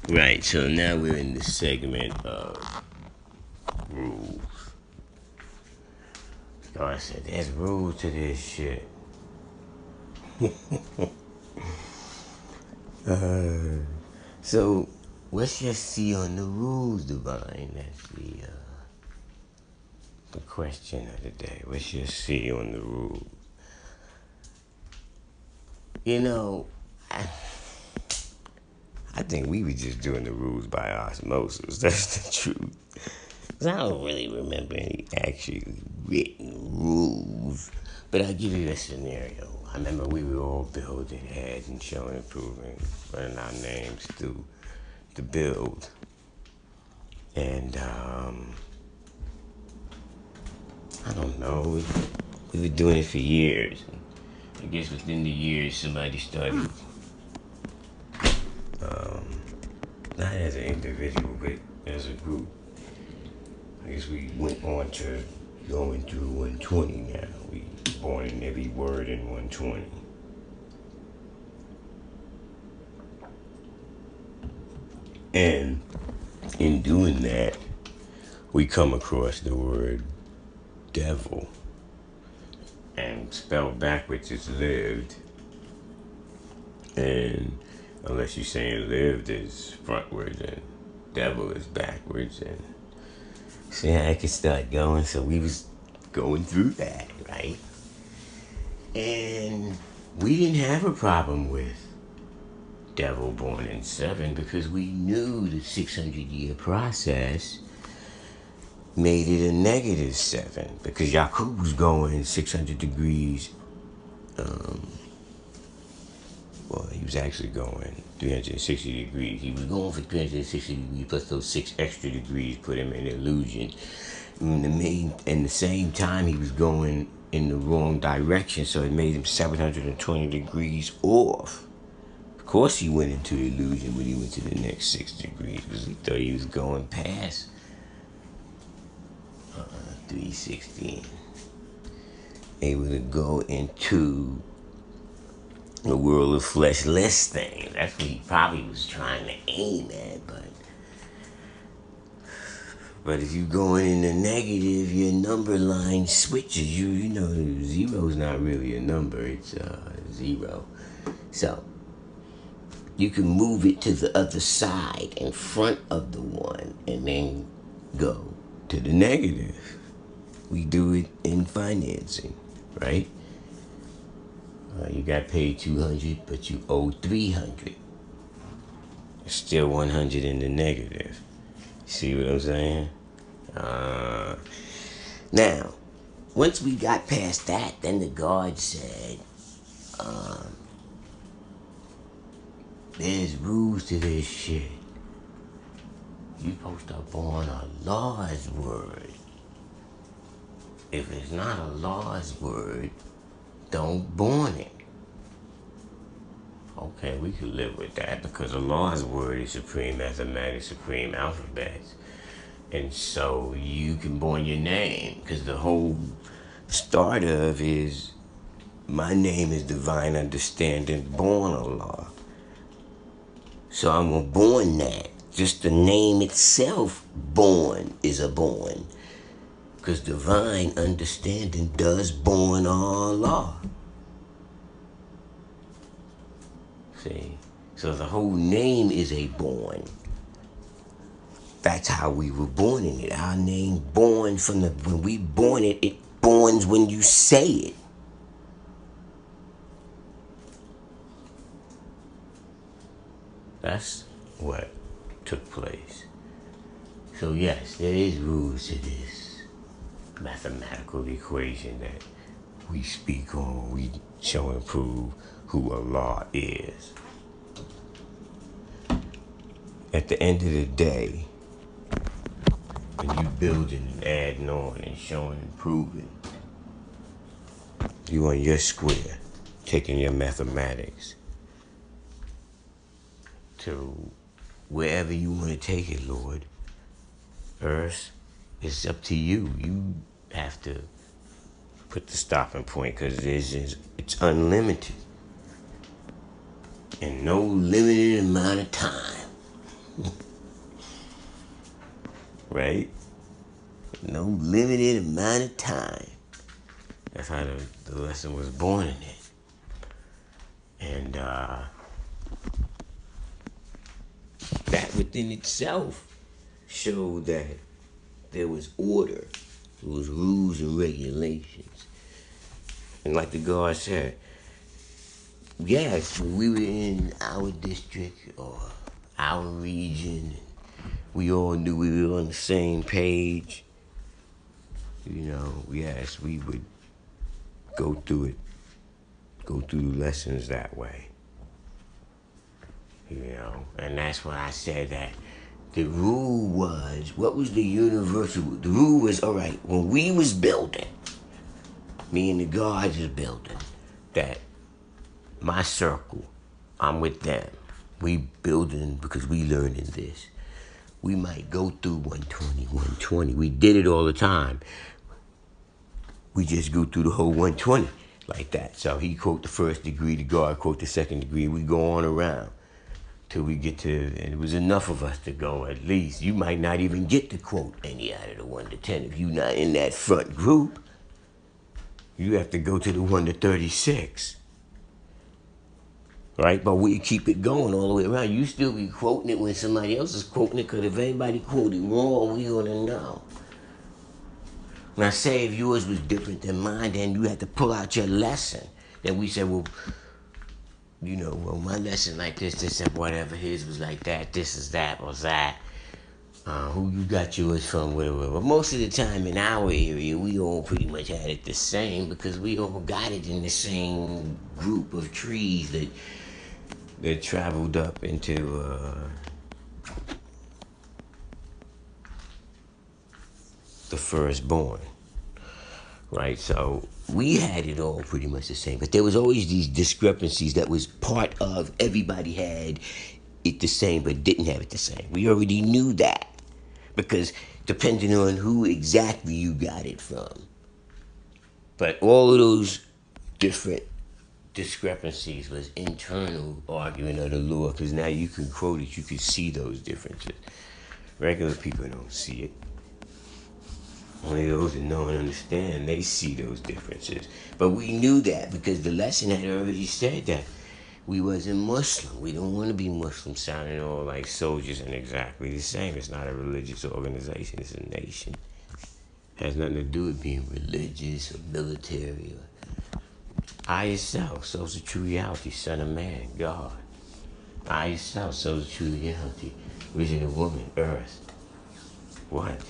Right, so now we're in the segment of rules. So I said, there's rules to this shit. So, what's your see on the rules, Divine? That's the question of the day. What's your see on the rules? You know, I think we were just doing the rules by osmosis. That's the truth. 'Cause I don't really remember any actually written rules. But I'll give you a scenario. I remember we were all building ads and showing improvement, running our names through the build. And I don't know. We were doing it for years. I guess within the years somebody started, not as an individual, but as a group. I guess we went on to going through 120 now. We born in every word in 120. And in doing that, we come across the word devil. And spelled backwards is lived. And unless you're saying lived is frontwards and devil is backwards. And see how I could start going. So we was going through that, right? And we didn't have a problem with devil born in 7 because we knew the 600-year process made it a -7 because Yakub was going 600 degrees. Well, he was actually going 360 degrees. He was going for 360 degrees plus those 6 extra degrees put him in illusion. In the same time, he was going in the wrong direction, so it made him 720 degrees off. Of course, he went into illusion when he went to the next 6 degrees because he thought he was going past 360, able to go into the world of fleshless things. That's what he probably was trying to aim at, but if you going in the negative, your number line switches. You know, zero's not really a number, it's 0. So you can move it to the other side in front of the 1 and then go to the negative. We do it in financing, right? You got paid 200, but you owe 300. It's still 100 in the negative. See what I'm saying? Now, once we got past that, then the guard said, there's rules to this shit. You supposed to born a law's word. If it's not a law's word, don't born it. Okay, we could live with that because a law's word is supreme mathematics, supreme alphabets. And so you can born your name because the whole start of is my name is divine understanding, born a law. So I'm gonna born that. Just the name itself, born, is a born. Because divine understanding does born all law. See? So the whole name is a born. That's how we were born in it. Our name born from when we born it, it borns when you say it. That's what took place. So yes, there is rules to this mathematical equation that we speak on, we show and prove who Allah is. At the end of the day, when you building and adding on and showing and proving, you on your square, taking your mathematics to wherever you want to take it, Lord. Earth, it's up to you. You have to put the stopping point because it's unlimited and no limited amount of time. Right? No limited amount of time. That's how the lesson was born in it. And that within itself showed that there was order. There was rules and regulations. And like the guard said, yes, when we were in our district or our region, we all knew we were on the same page. Yes, we would go through lessons that way. And that's when I said that the rule was, what was the universal rule? The rule was, all right, when we was building, me and the guards was building, that my circle, I'm with them. We building because we learning this. We might go through 120. We did it all the time. We just go through the whole 120 like that. So he quote the first degree, the guard quote the second degree. We go on around till we get to, and it was enough of us to go at least. You might not even get to quote any out of the 1 to 10 if you're not in that front group. You have to go to the 1 to 36. Right? But we keep it going all the way around. You still be quoting it when somebody else is quoting it, because if anybody quoted wrong, we ought to know. Now, say if yours was different than mine, then you had to pull out your lesson. Then we said, well, my lesson like this, and whatever. His was like that, this is that, was that. Who you got yours from, whatever. But most of the time in our area, we all pretty much had it the same, because we all got it in the same group of trees that traveled up into the firstborn, right? So we had it all pretty much the same, but there was always these discrepancies that was part of everybody had it the same but didn't have it the same. We already knew that, because depending on who exactly you got it from. But all of those different discrepancies was internal argument of the law, because now you can quote it, you can see those differences. Regular people don't see it. Only those that know and understand, they see those differences. But we knew that because the lesson had already said that we wasn't Muslim. We don't want to be Muslim sounding all like soldiers and exactly the same. It's not a religious organization, it's a nation. It has nothing to do with being religious or military. I yourself, so's the true reality, Son of Man, God. I yourself, so's the true reality, vision of woman, earth. What?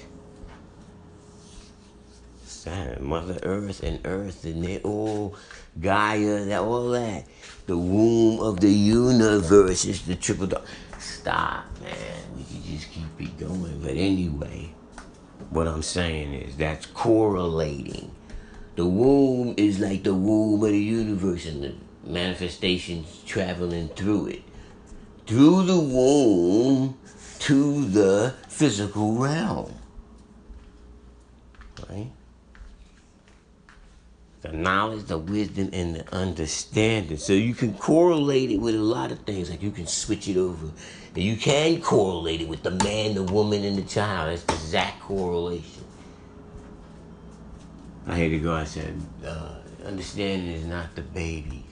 Mother Earth, and they all Gaia, all that. The womb of the universe is the triple dog. Stop, man. We can just keep it going. But anyway, what I'm saying is that's correlating. The womb is like the womb of the universe, and the manifestations traveling through it. Through the womb to the physical realm. Right? The knowledge, the wisdom, and the understanding. So you can correlate it with a lot of things. Like you can switch it over. And you can correlate it with the man, the woman, and the child. That's the exact correlation. I hear the guy said, understanding is not the babies.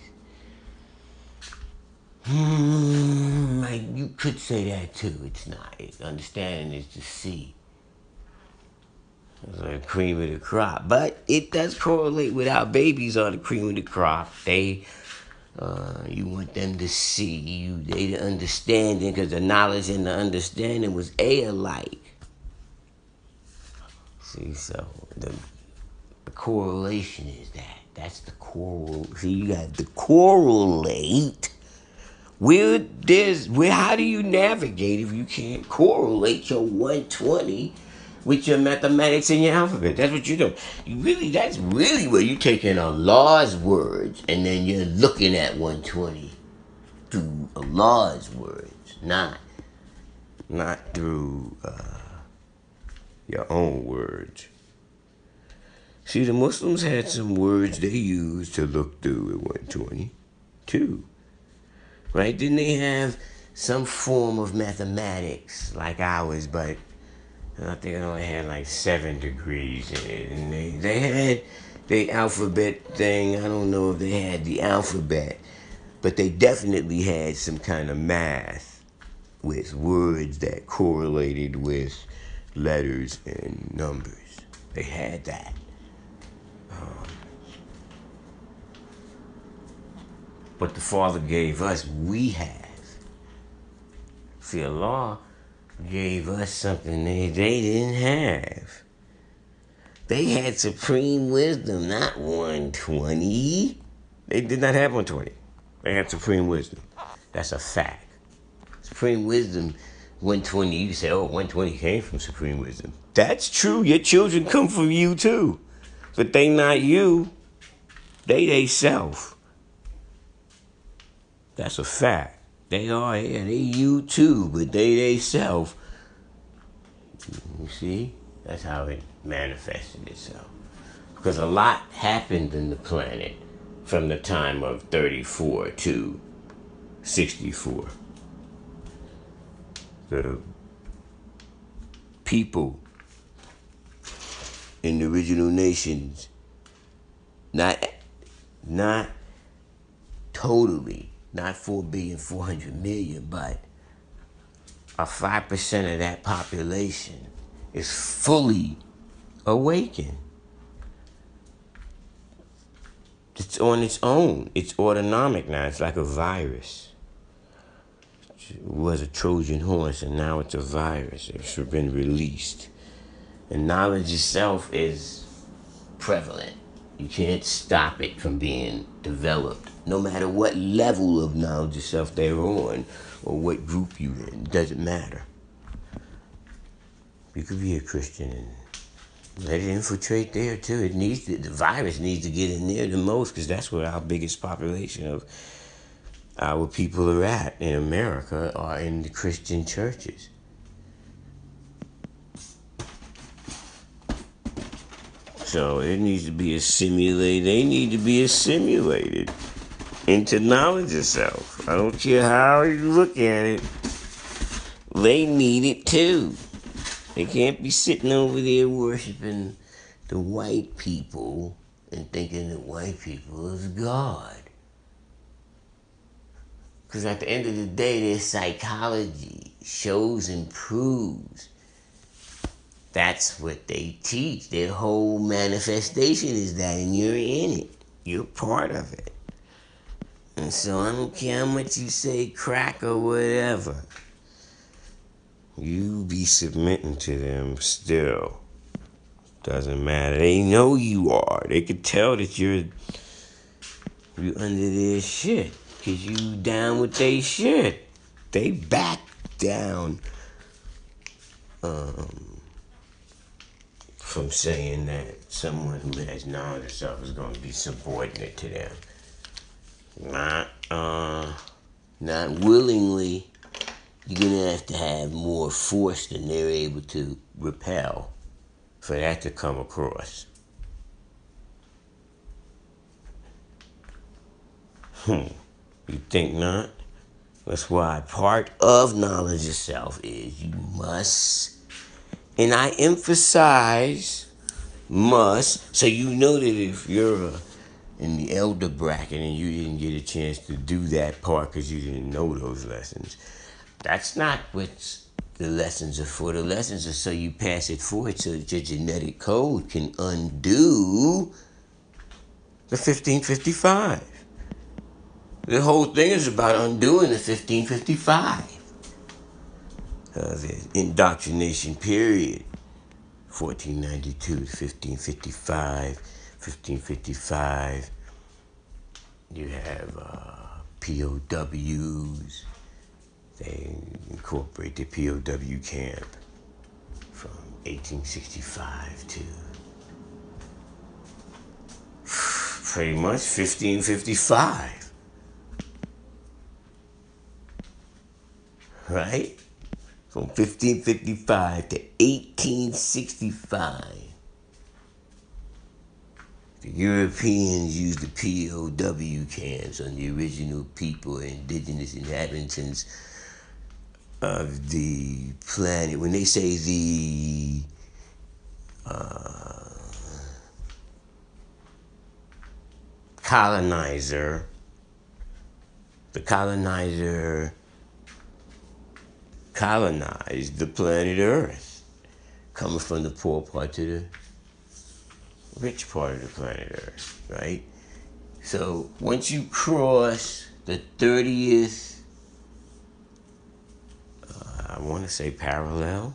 Like you could say that too. It's not. Understanding is the seed. It's like cream of the crop. But it does correlate with our babies are the cream of the crop. They, you want them to see you, they the understanding, because the knowledge and the understanding was alike. See, so the correlation is that. That's the see, you got to correlate. How do you navigate if you can't correlate your 120 with your mathematics and your alphabet? That's what you do. That's really where you're taking Allah's words and then you're looking at 120 through Allah's words, not through your own words. See, the Muslims had some words they used to look through at 120 too. Right? Didn't they have some form of mathematics like ours, but I think it only had like 7 degrees in it. And they had the alphabet thing. I don't know if they had the alphabet, but they definitely had some kind of math with words that correlated with letters and numbers. They had that. But the Father gave us, we have. See, Allah gave us something they didn't have. They had supreme wisdom, not 120. They did not have 120. They had supreme wisdom. That's a fact. Supreme wisdom, 120, you say, oh, 120 came from supreme wisdom. That's true. Your children come from you too. But they not you. They self. That's a fact. They are, yeah, they you too, but they self. You see? That's how it manifested itself. Because a lot happened in the planet from the time of 34 to 64. The people in the original nations, not totally, not 4,400,000,000, but a 5% of that population is fully awakened. It's on its own. It's autonomic now. It's like a virus. It was a Trojan horse, and now it's a virus. It's been released. And knowledge itself is prevalent. You can't stop it from being developed, no matter what level of knowledge itself they're on or what group you're in. It doesn't matter. You could be a Christian and let it infiltrate there too. The virus needs to get in there the most, because that's where our biggest population of our people are at in America, are in the Christian churches. So it needs to be assimilated. They need to be assimilated into knowledge itself. I don't care how you look at it. They need it too. They can't be sitting over there worshiping the white people and thinking that white people is God. Because at the end of the day, their psychology shows and proves that's what they teach. Their whole manifestation is that, and you're in it. You're part of it. And so I don't care how much you say crack or whatever. You be submitting to them still. Doesn't matter. They know you are. They could tell that you're under their shit, because you down with their shit. They back down from saying that someone who has knowledge of self is going to be subordinate to them. Not willingly. You're going to have more force than they're able to repel for that to come across. You think not? That's why part of knowledge of self is you must, and I emphasize must, so you know that if you're in the elder bracket and you didn't get a chance to do that part because you didn't know those lessons, that's not what the lessons are for. The lessons are so you pass it forward so that your genetic code can undo the 1555. The whole thing is about undoing the 1555. The indoctrination period, 1492 to 1555. 1555, you have POWs. They incorporate the POW camp from 1865 to pretty much 1555. Right? From 1555 to 1865. The Europeans used the POW camps on the original people, indigenous inhabitants of the planet. When they say the colonizer, the colonizer colonized the planet Earth, coming from the poor part to the rich part of the planet Earth, right? So once you cross the 30th, I want to say parallel,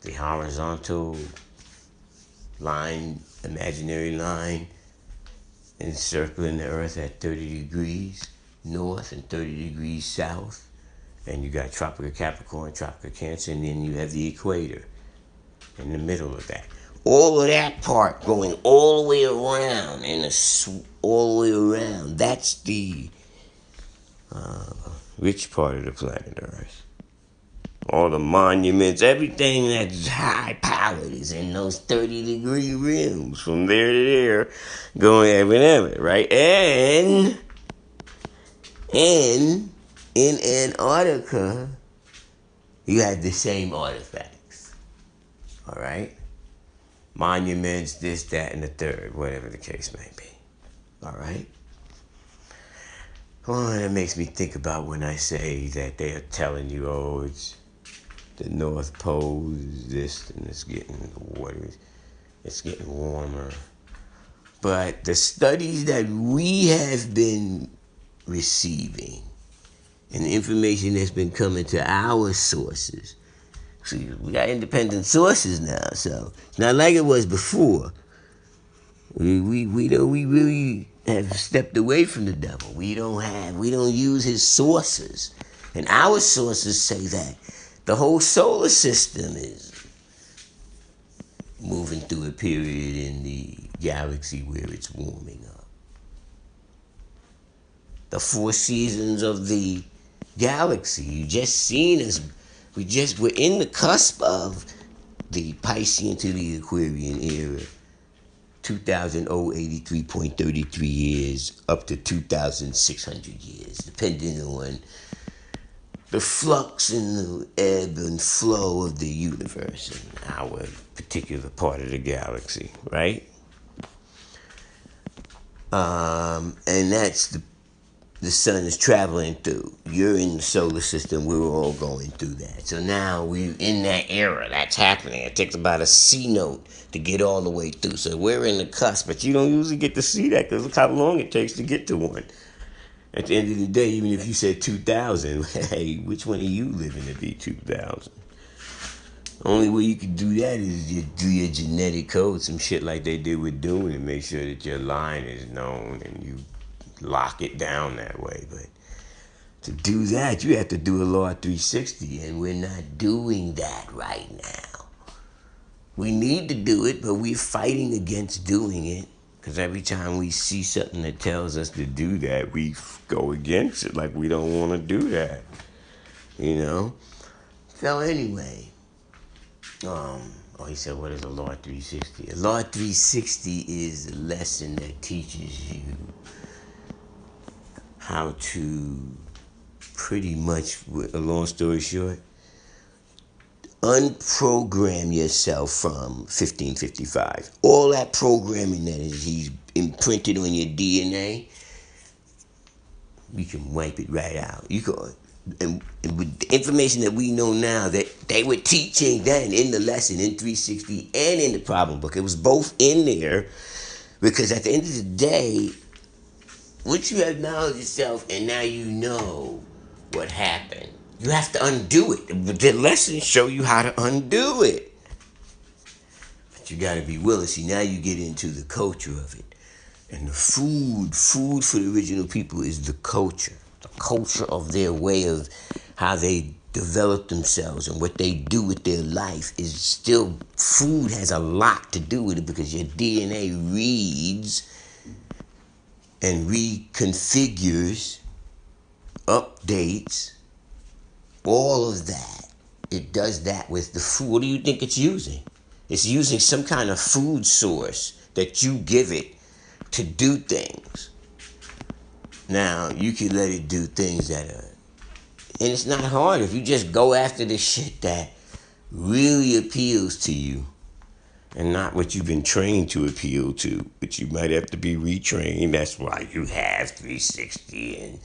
the horizontal line, imaginary line, encircling the Earth at 30 degrees north and 30 degrees south, and you got tropical Capricorn, tropical Cancer, and then you have the equator in the middle of that. All of that part going all the way around, all the way around, that's the rich part of the planet Earth. All the monuments, everything that's high powered is in those 30-degree rims from there to there, going ever, right? And in Antarctica, you have the same artifacts. All right? Monuments, this, that, and the third, whatever the case may be. All right? Well, that makes me think about when I say that they are telling you, oh, it's the North Pole is this, and it's getting the water, it's getting warmer. But the studies that we have been receiving and the information that's been coming to our sources, see, we got independent sources now, so it's not like it was before. We really have stepped away from the devil. We don't use his sources, and our sources say that the whole solar system is moving through a period in the galaxy where it's warming up. The 4 seasons of the galaxy, you just seen us. We're in the cusp of the Piscean to the Aquarian era. 2,083.33 years up to 2,600 years, depending on the flux and the ebb and flow of the universe in our particular part of the galaxy, right? And that's the sun is traveling through. You're in the solar system. We're all going through that. So now we're in that era. That's happening. It takes about a C note to get all the way through. So we're in the cusp, but you don't usually get to see that because look how long it takes to get to one. At the end of the day, even if you said 2,000, hey, which one of you living to be 2,000? Only way you can do that is you do your genetic code, some shit like they did with Dune, and make sure that your line is known and you lock it down that way. But to do that, you have to do a law 360, and we're not doing that right now. We need to do it, but we're fighting against doing it. Because every time we see something that tells us to do that, we go against it like we don't want to do that. You know? So anyway, he said, what is a Law 360? A Law 360 is a lesson that teaches you how to pretty much, a long story short, unprogram yourself from 1555. All that programming that he's imprinted on your DNA, you can wipe it right out. You can, and with the information that we know now that they were teaching then in the lesson in 360 and in the problem book, it was both in there, because at the end of the day, once you acknowledge yourself and now you know what happened, you have to undo it. The lessons show you how to undo it. But you got to be willing. See, now you get into the culture of it. And the food for the original people is the culture of their way of how they develop themselves and what they do with their life is still, food has a lot to do with it, because your DNA reads and reconfigures, updates, all of that. It does that with the food. What do you think it's using? It's using some kind of food source that you give it to do things. Now, you can let it do things that are And it's not hard if you just go after the shit that really appeals to you and not what you've been trained to appeal to, but you might have to be retrained. That's why you have 360 and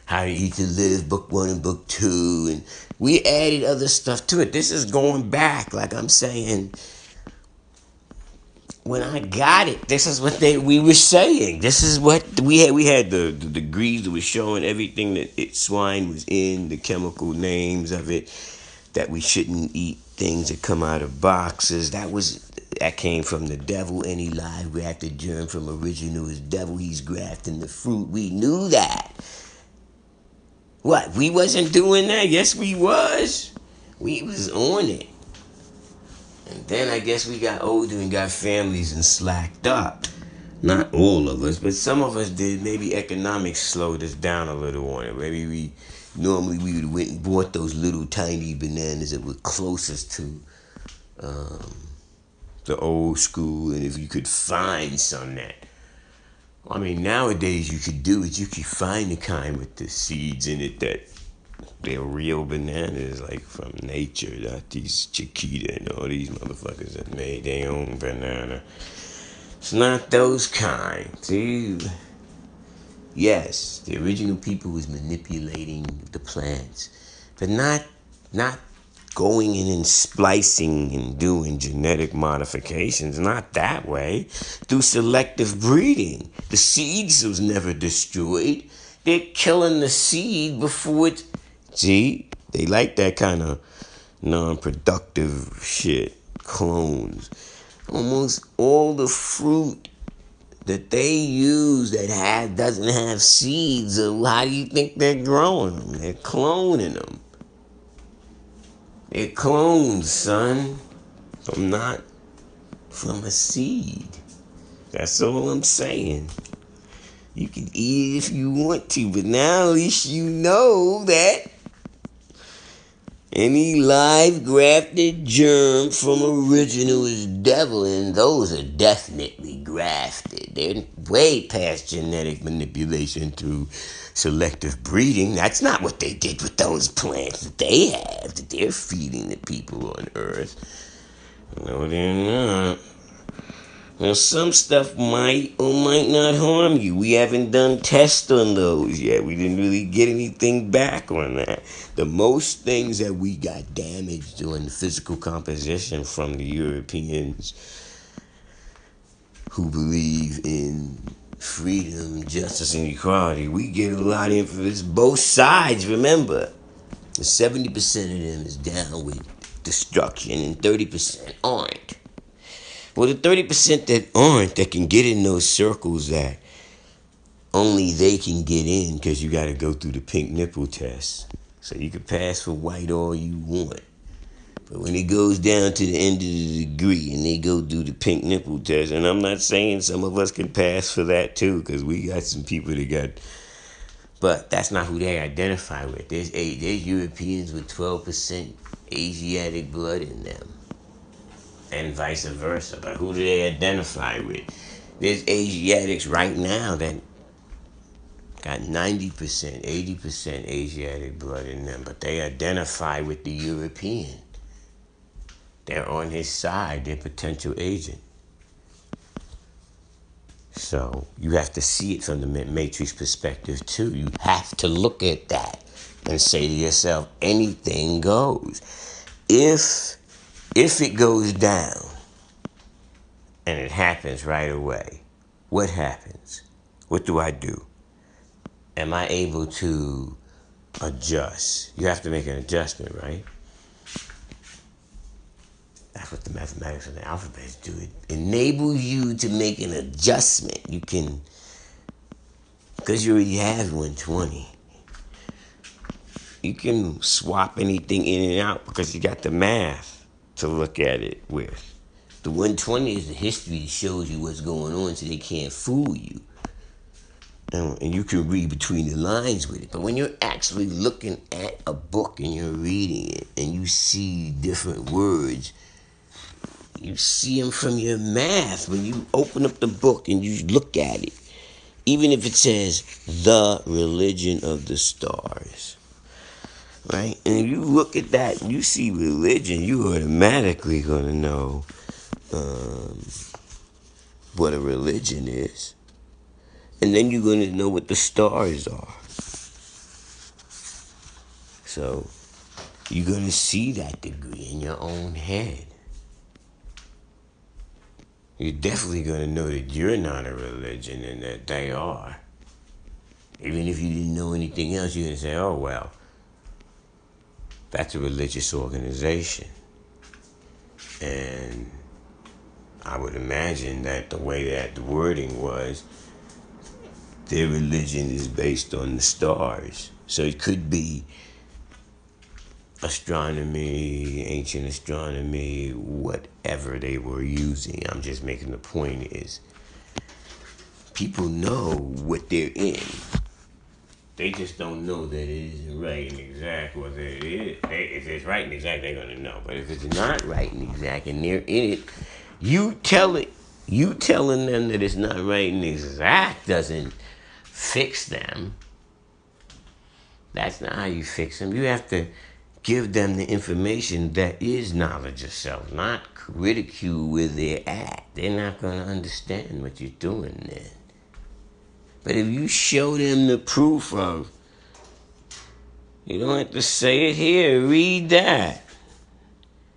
How to Eat to Live, book 1 and book 2, and we added other stuff to it. This is going back, like I'm saying. When I got it, this is what we were saying. This is what we had. We had the degrees that was showing everything that swine was in, the chemical names of it, that we shouldn't eat things that come out of boxes. That came from the devil. Any live grafted germ from original is devil. He's grafting the fruit. We knew that. What? We wasn't doing that? Yes, we was. We was on it. And then I guess we got older and got families and slacked up. Not all of us, but some of us did. Maybe economics slowed us down a little on it. Maybe we would have went and bought those little tiny bananas that were closest to the old school, and if you could find some that. I mean, nowadays you could do it. You could find the kind with the seeds in it that they're real bananas, like from nature, not these Chiquita and all these motherfuckers that made their own banana. It's not those kind. See? Yes, the original people was manipulating the plants, but not going in and splicing and doing genetic modifications. Not that way. Through selective breeding. The seeds was never destroyed. They're killing the seed before it's... See? They like that kind of non-productive shit. Clones. Almost all the fruit that they use that doesn't have seeds, how do you think they're growing them? They're cloning them. They're clones, son. From a seed. That's all I'm saying. You can eat it if you want to, but now at least you know that any live grafted germ from original is devil, and those are definitely grafted. They're way past genetic manipulation through selective breeding. That's not what they did with those plants that they have, that they're feeding the people on Earth. No, they're not. Now, some stuff might or might not harm you. We haven't done tests on those yet. We didn't really get anything back on that. The most things that we got damaged on the physical composition from the Europeans who believe in freedom, justice, and equality, we get a lot of influence. Both sides, remember. 70% of them is down with destruction and 30% aren't. Well, the 30% that aren't, that can get in those circles that only they can get in because you got to go through the pink nipple test. So you can pass for white all you want. But when it goes down to the end of the degree and they go through the pink nipple test, and I'm not saying some of us can pass for that too, because we got some people that got... But that's not who they identify with. There's Europeans with 12% Asiatic blood in them. And vice versa. But who do they identify with? There's Asiatics right now that got 90%, 80% Asiatic blood in them, but they identify with the European. They're on his side, they're potential agent. So you have to see it from the matrix perspective too. You have to look at that and say to yourself, anything goes. If it goes down and it happens right away, what happens? What do I do? Am I able to adjust? You have to make an adjustment, right? That's what the mathematics of the alphabet do. It enables you to make an adjustment. You can, because you already have 120. You can swap anything in and out because you got the math to look at it with. The 120 is the history that shows you what's going on so they can't fool you. And you can read between the lines with it. But when you're actually looking at a book and you're reading it and you see different words, you see them from your math. When you open up the book and you look at it, even if it says the religion of the stars, right? And if you look at that and you see religion, you automatically gonna know what a religion is. And then you're gonna know what the stars are. So you're gonna see that degree in your own head. You're definitely gonna know that you're not a religion and that they are. Even if you didn't know anything else, you're gonna say, oh well, that's a religious organization. And I would imagine that the way that the wording was, their religion is based on the stars. So it could be astronomy, ancient astronomy, whatever they were using. I'm just making the point is people know what they're in. They just don't know that it isn't right and exact, or that it is. If it's right and exact, they're gonna know. But if it's not right and exact and they're in it, you telling them that it's not right and exact doesn't fix them. That's not how you fix them. You have to give them the information that is knowledge of self, not ridicule where they're at. They're not gonna understand what you're doing then. But if you show them the proof of, you don't have to say it here, read that.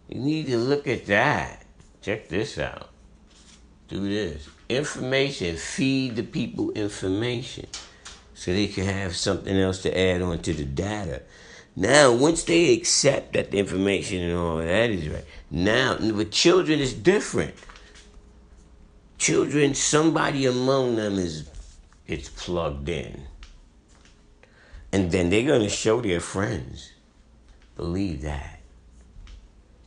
You need to look at that. Check this out. Do this. Information, feed the people information so they can have something else to add on to the data. Now, once they accept that the information and all of that is right, now, with children it's different. Children, somebody among them it's plugged in. And then they're going to show their friends. Believe that.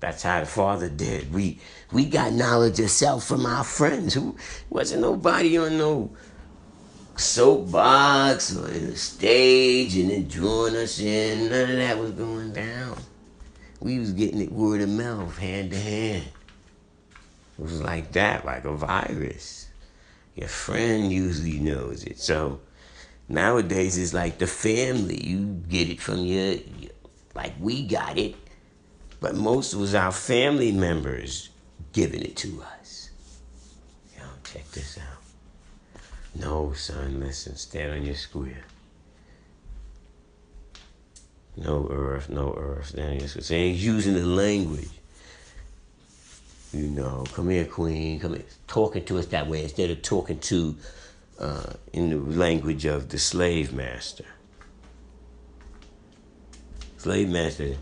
That's how the Father did. We got knowledge of self from our friends. Who wasn't nobody on no soapbox or in the stage and then drawing us in. None of that was going down. We was getting it word of mouth, hand to hand. It was like that, like a virus. Your friend usually knows it. So nowadays it's like the family. You get it from like we got it. But most was our family members giving it to us. Yo, check this out. No, son, listen, stand on your square. No earth, stand on your square. So he's using the language. You know, come here, queen, come here. Talking to us that way instead of talking to in the language of the slave master. Slave master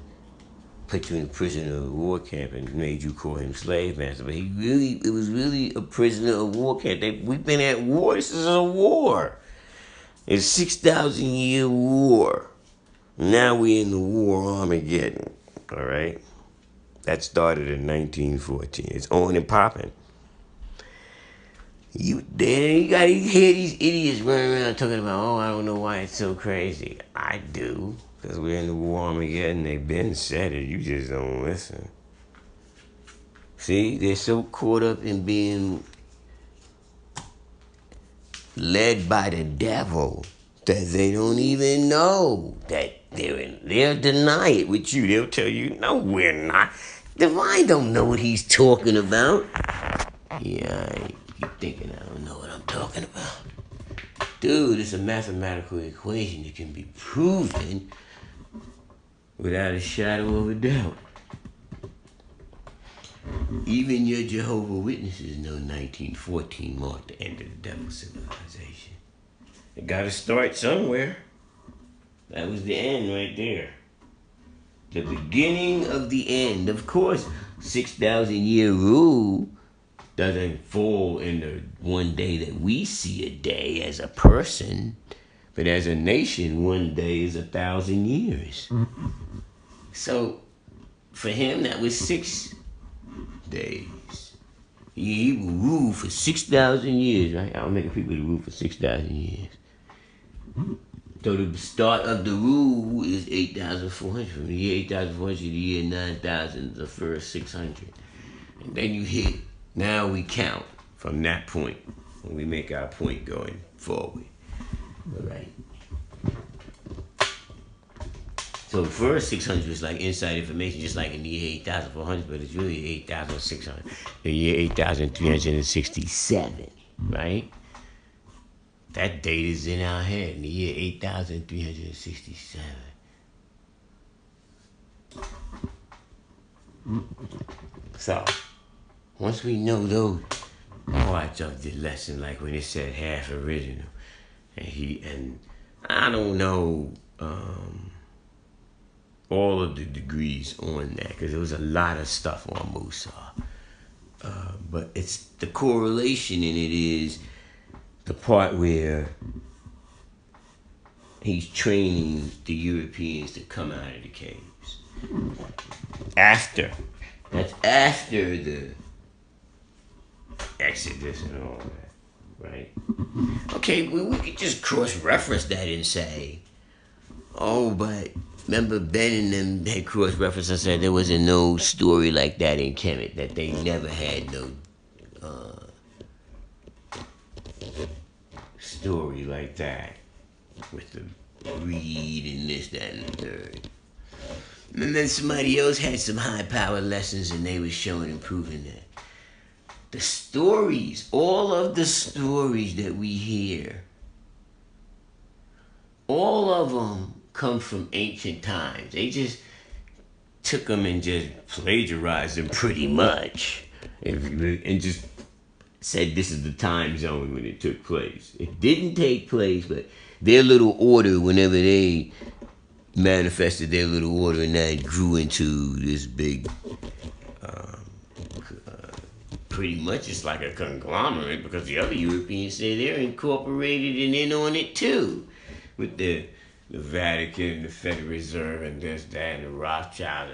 put you in a prisoner of war camp and made you call him slave master. But it was really a prisoner of war camp. We've been at war. This is a war. It's a 6,000-year war. Now we're in the war Armageddon. All right? That started in 1914. It's on and popping. You gotta hear these idiots running around talking about, oh, I don't know why it's so crazy. I do. Because we're in the war Armageddon, they've been said it, you just don't listen. See, they're so caught up in being led by the devil that they don't even know that they'll deny it with you. They'll tell you, no, we're not. Divine don't know what he's talking about. Yeah, I keep thinking I don't know what I'm talking about. Dude, it's a mathematical equation that can be proven without a shadow of a doubt. Even your Jehovah's Witnesses know 1914 marked the end of the devil's civilization. It got to start somewhere. That was the end right there. The beginning of the end. Of course, 6,000-year rule doesn't fall in the one day that we see a day as a person. But as a nation, one day is 1,000 years. So, for him, that was 6 days. He will rule for 6,000 years, right? I'm making people rule for 6,000 years. So the start of the rule is 8,400. From the year 8,400 to the year 9,000, the first 600. And then you hit, now we count from that point when we make our point going forward. All right. So the first 600 is like inside information, just like in the year 8,400, but it's really 8,600. The year 8,367, right? That date is in our head, in the year 8,367. So, once we know those parts of the lesson, like when it said half original, and I don't know all of the degrees on that, because there was a lot of stuff on Musa. But it's the correlation in it is the part where he's training the Europeans to come out of the caves. That's after the Exodus and all that, right? Okay, well, we could just cross-reference that and say, oh, but remember Ben and them had cross-referenced and said there wasn't no story like that in Kemet, that they never had no story like that with the greed and this, that, and the third. And then somebody else had some high-power lessons and they were showing and proving that. The stories, all of the stories that we hear, all of them come from ancient times. They just took them and just plagiarized them pretty much. And just said this is the time zone when it took place. It didn't take place, but their little order, whenever they manifested their little order, and that grew into this big, pretty much it's like a conglomerate, because the other Europeans say they're incorporated and in on it too, with the Vatican, the Federal Reserve, and this, that, and the Rothschild.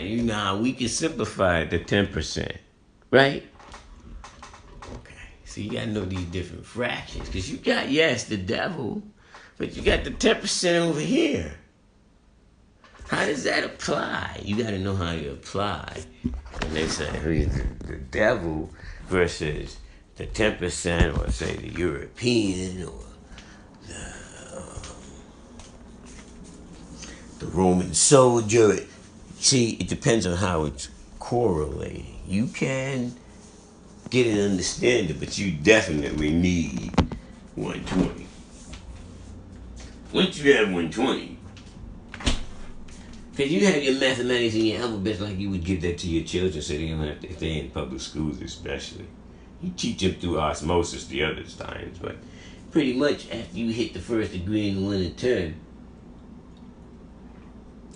You know how we can simplify it to 10%, right? Okay, so you gotta know these different fractions, because you got, yes, the devil, but you got the 10% over here. How does that apply? You gotta know how to apply. And they say the devil versus the 10%, or say the European, or the Roman soldier. See, it depends on how it's correlating. You can get an understanding, but you definitely need 120. Once you have 120, because you have your mathematics and your alphabets like you would give that to your children, so they don't have to, if they're in public schools especially. You teach them through osmosis the other times, but pretty much after you hit the first degree in 1 and 10,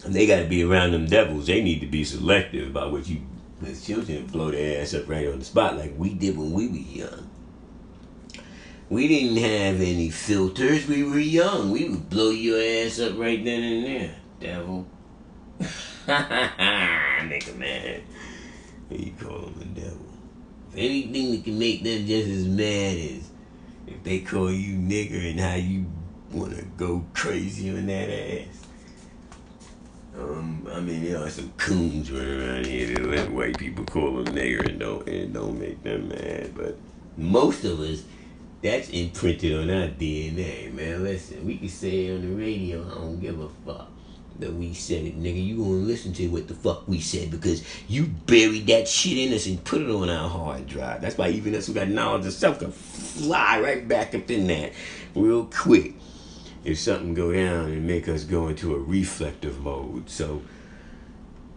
and they got to be around them devils. They need to be selective about what you, as children, blow their ass up right on the spot like we did when we were young. We didn't have any filters. We were young. We would blow your ass up right then and there, devil. Nigga, man. You call them the devil. If anything that can make them just as mad as if they call you nigger and how you want to go crazy on that ass. I mean, there are some coons running around here that let white people call them nigger and don't make them mad. But most of us, that's imprinted on our DNA, man. Listen, we can say it on the radio, I don't give a fuck that we said it, nigga. You gonna listen to what the fuck we said because you buried that shit in us and put it on our hard drive. That's why even us who got knowledge of self can fly right back up in that real quick if something go down and make us go into a reflective mode. So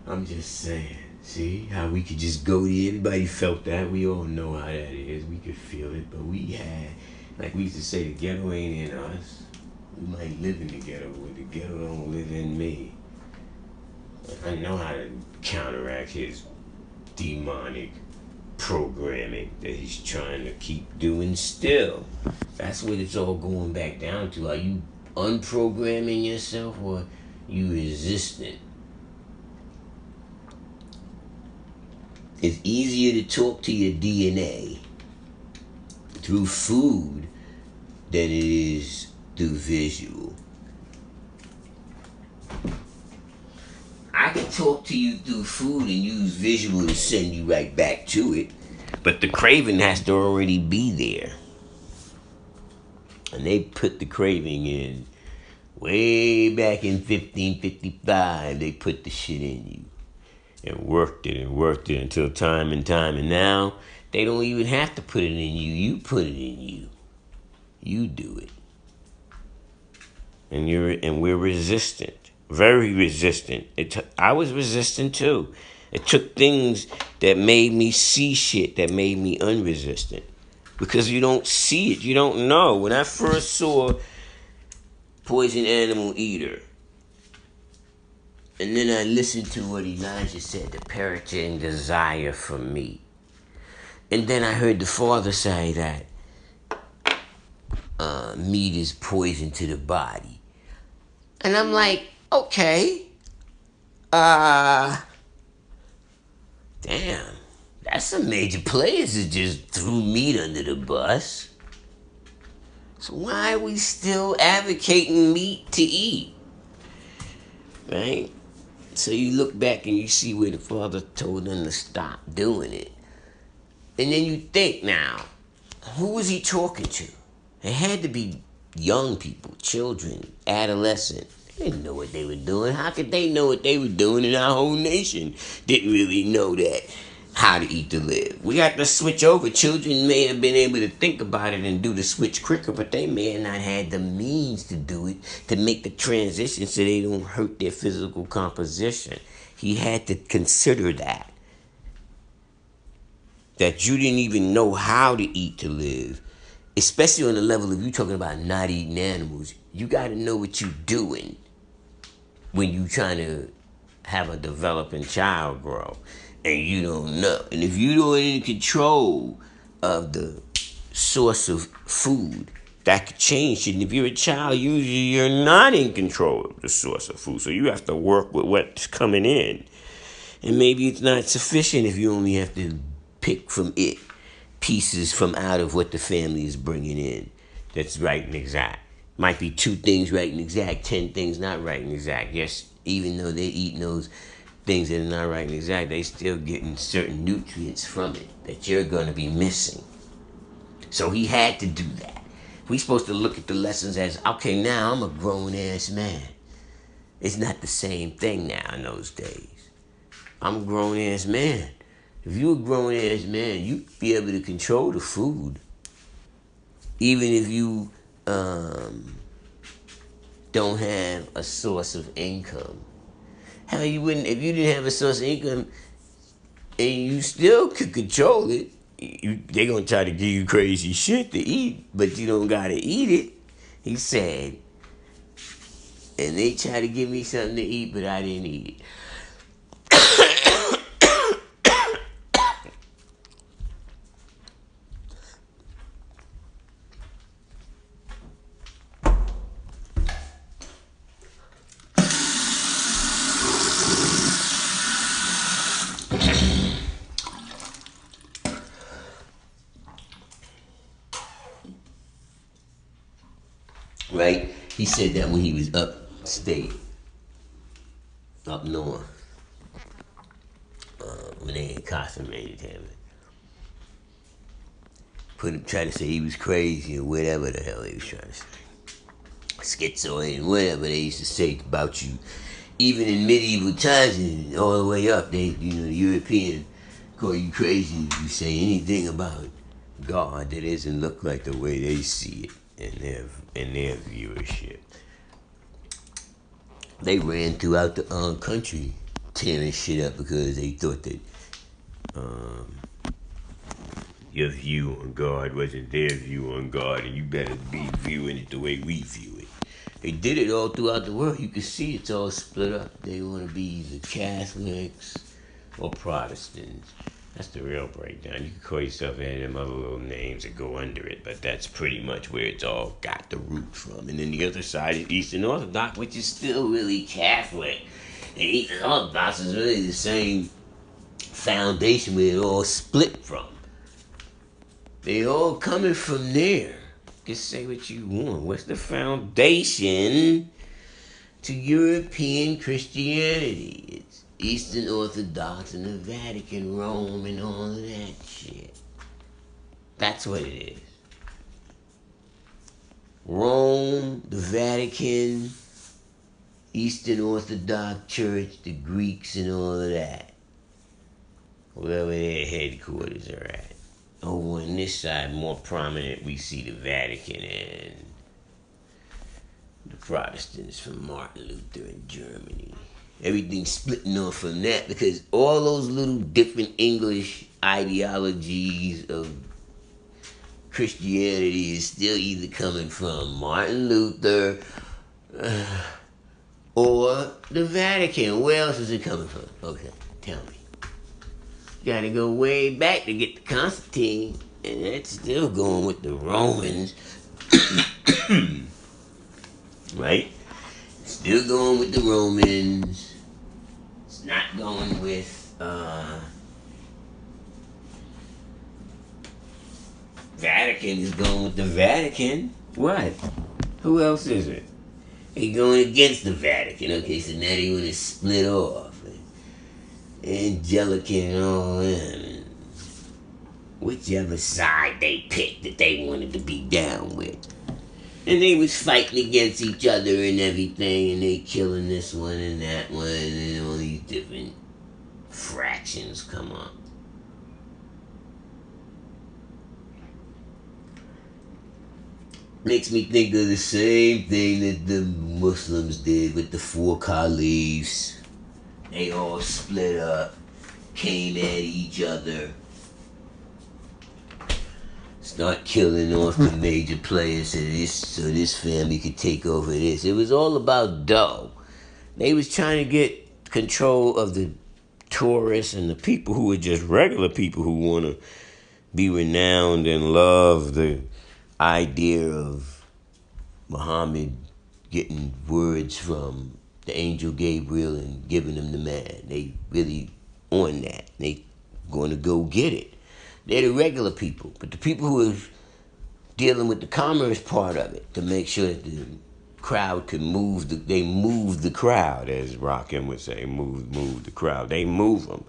I'm just saying, see how we could just go there. Everybody felt that. We all know how that is. We could feel it, but we had, like we used to say, the ghetto ain't in us. We might live in the ghetto, but the ghetto don't live in me. I know how to counteract his demonic programming that he's trying to keep doing still. That's what it's all going back down to. Are you unprogramming yourself or you resistant? It's easier to talk to your DNA through food than it is through visual. I can talk to you through food and use visual to send you right back to it, but the craving has to already be there. And they put the craving in Way back in 1555, they put the shit in you and worked it until time and time. And now they don't even have to put it in you. You put it in you. You do it. And we're resistant, very resistant. I was resistant too. It took things that made me see shit that made me unresistant, because you don't see it, you don't know. When I first saw Poison Animal Eater, and then I listened to what Elijah said, the purging desire for meat, and then I heard the Father say that meat is poison to the body. And I'm like, okay, damn, that's some major players that just threw meat under the bus. So why are we still advocating meat to eat? Right? So you look back and you see where the Father told them to stop doing it. And then you think now, who was he talking to? It had to be young people, children, adolescents. They didn't know what they were doing. How could they know what they were doing? And our whole nation didn't really know that, how to eat to live. We got to switch over. Children may have been able to think about it and do the switch quicker, but they may have not had the means to do it, to make the transition so they don't hurt their physical composition. He had to consider that you didn't even know how to eat to live. Especially on the level of you talking about not eating animals. You got to know what you're doing when you trying to have a developing child grow. And you don't know. And if you don't in control of the source of food, that could change it. And if you're a child, usually you're not in control of the source of food. So you have to work with what's coming in. And maybe it's not sufficient if you only have to pick from it pieces from out of what the family is bringing in that's right and exact. Might be 2 things right and exact, 10 things not right and exact. Yes, even though they're eating those things that are not right and exact, they still getting certain nutrients from it that you're going to be missing. So he had to do that. We're supposed to look at the lessons as, okay, now I'm a grown-ass man. It's not the same thing now in those days. I'm a grown-ass man. If you're a grown-ass man, you be able to control the food. Even if you don't have a source of income. Hell, you wouldn't, if you didn't have a source of income and you still could control it, they're going to try to give you crazy shit to eat, but you don't got to eat it. He said, and they tried to give me something to eat, but I didn't eat it. Right? He said that when he was upstate, up north, when they incarcerated him. Try to say he was crazy or whatever the hell they was trying to say. Schizoid and whatever they used to say about you. Even in medieval times and all the way up, the European call you crazy if you say anything about God that doesn't look like the way they see it in their viewership. They ran throughout the country tearing shit up because they thought that your view on God wasn't their view on God, and you better be viewing it the way we view it. They did it all throughout the world. You can see it's all split up. They want to be either Catholics or Protestants. That's the real breakdown. You can call yourself any of them other little names that go under it, but that's pretty much where it's all got the root from. And then the other side is Eastern Orthodox, which is still really Catholic. And Eastern Orthodox is really the same foundation where it all split from. They all coming from there. Just say what you want. What's the foundation to European Christianity? It's Eastern Orthodox and the Vatican, Rome, and all of that shit. That's what it is. Rome, the Vatican, Eastern Orthodox Church, the Greeks and all of that. Wherever their headquarters are at. Over on this side, more prominent, we see the Vatican and the Protestants from Martin Luther in Germany. Everything's splitting off from that because all those little different English ideologies of Christianity is still either coming from Martin Luther or the Vatican. Where else is it coming from? Okay, tell me. You gotta go way back to get to Constantine, and that's still going with the Romans. Right? Still going with the Romans. It's not going with Vatican. Is going with the Vatican. What? Who else is it? They going against the Vatican. Okay, so now they want to split off. Angelican and all them. Whichever side they picked that they wanted to be down with. And they was fighting against each other and everything, and they killing this one and that one, and all these different fractions come up. Makes me think of the same thing that the Muslims did with the 4 caliphs. They all split up, came at each other, start killing off the major players so this family could take over this. It was all about dough. They was trying to get control of the tourists and the people who are just regular people who want to be renowned and love the idea of Muhammad getting words from the angel Gabriel and giving them the man. They really on that. They going to go get it. They're the regular people. But the people who are dealing with the commerce part of it to make sure that the crowd could move, they move the crowd, as Rockin would say, move the crowd. They move them.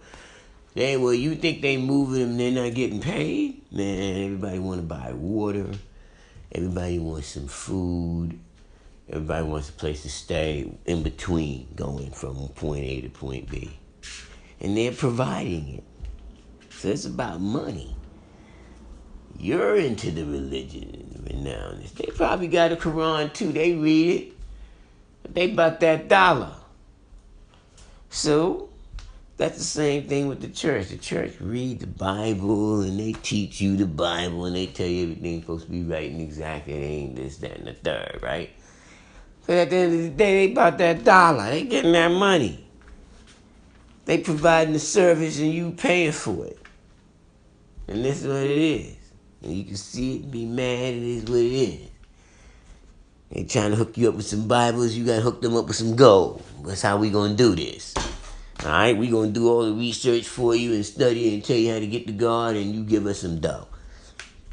Well, you think they moving them, they're not getting paid? Man, everybody want to buy water. Everybody wants some food. Everybody wants a place to stay in between going from point A to point B. And they're providing it. So it's about money. You're into the religion and renown. They probably got a Quran too. They read it. But they about that dollar. So that's the same thing with the church. The church read the Bible and they teach you the Bible and they tell you everything's supposed to be right and exact. It ain't this, that, and the third, right? But at the end of the day, they about that dollar. They getting that money. They providing the service and you paying for it. And this is what it is. And you can see it, be mad, it is what it is. They trying to hook you up with some Bibles, you got to hook them up with some gold. That's how we going to do this. All right, we going to do all the research for you and study and tell you how to get to God and you give us some dough.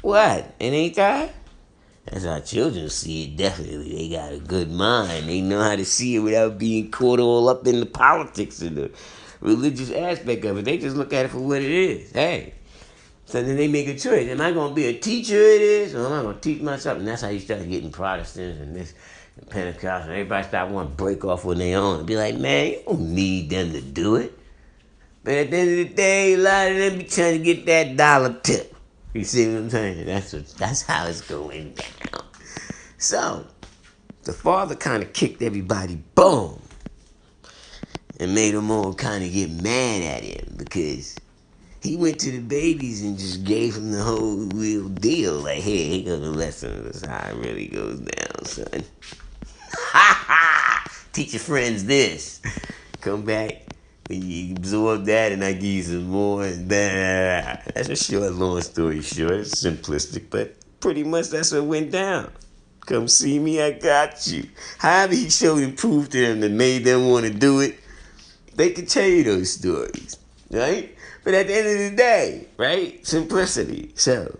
What? It ain't that? That's how children see it, definitely. They got a good mind. They know how to see it without being caught all up in the politics and the religious aspect of it. They just look at it for what it is. Hey. So then they make a choice. Am I going to be a teacher of this or am I going to teach myself? And that's how you start getting Protestants and this and Pentecost. And everybody start wanting to break off on their own and be like, man, you don't need them to do it. But at the end of the day, a lot of them be trying to get that dollar tip. You see what I'm saying? That's how it's going down. So, the father kind of kicked everybody, boom, and made them all kind of get mad at him because he went to the babies and just gave them the whole real deal. Like, hey, here goes the lesson. That's how it really goes down, son. Ha ha! Teach your friends this. Come back. You absorb that and I give you some more. And that's a short, long story short. It's simplistic, but pretty much that's what went down. Come see me, I got you. However he showed and proved to them that made them want to do it, they could tell you those stories, right? But at the end of the day, right? Simplicity. So,